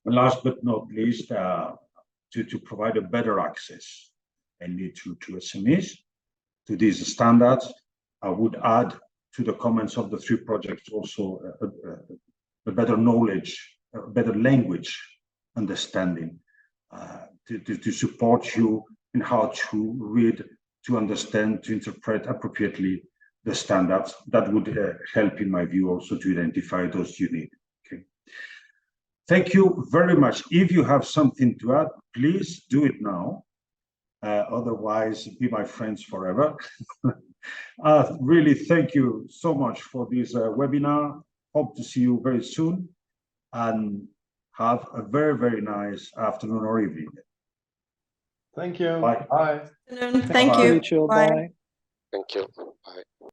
last but not least, to provide a better access and need to SMEs to these standards. I would add to the comments of the 3 projects also a better knowledge, a better language understanding to support you in how to read, to understand, to interpret appropriately the standards. That would help, in my view, also to identify those you need. Okay. Thank you very much. If you have something to add, please do it now. Otherwise, be my friends forever. Really, thank you so much for this webinar. Hope to see you very soon, and have a very, very nice afternoon or evening. Thank you. Bye. Bye. Thank Bye. you. Lucio, Bye. bye. Thank you. Bye.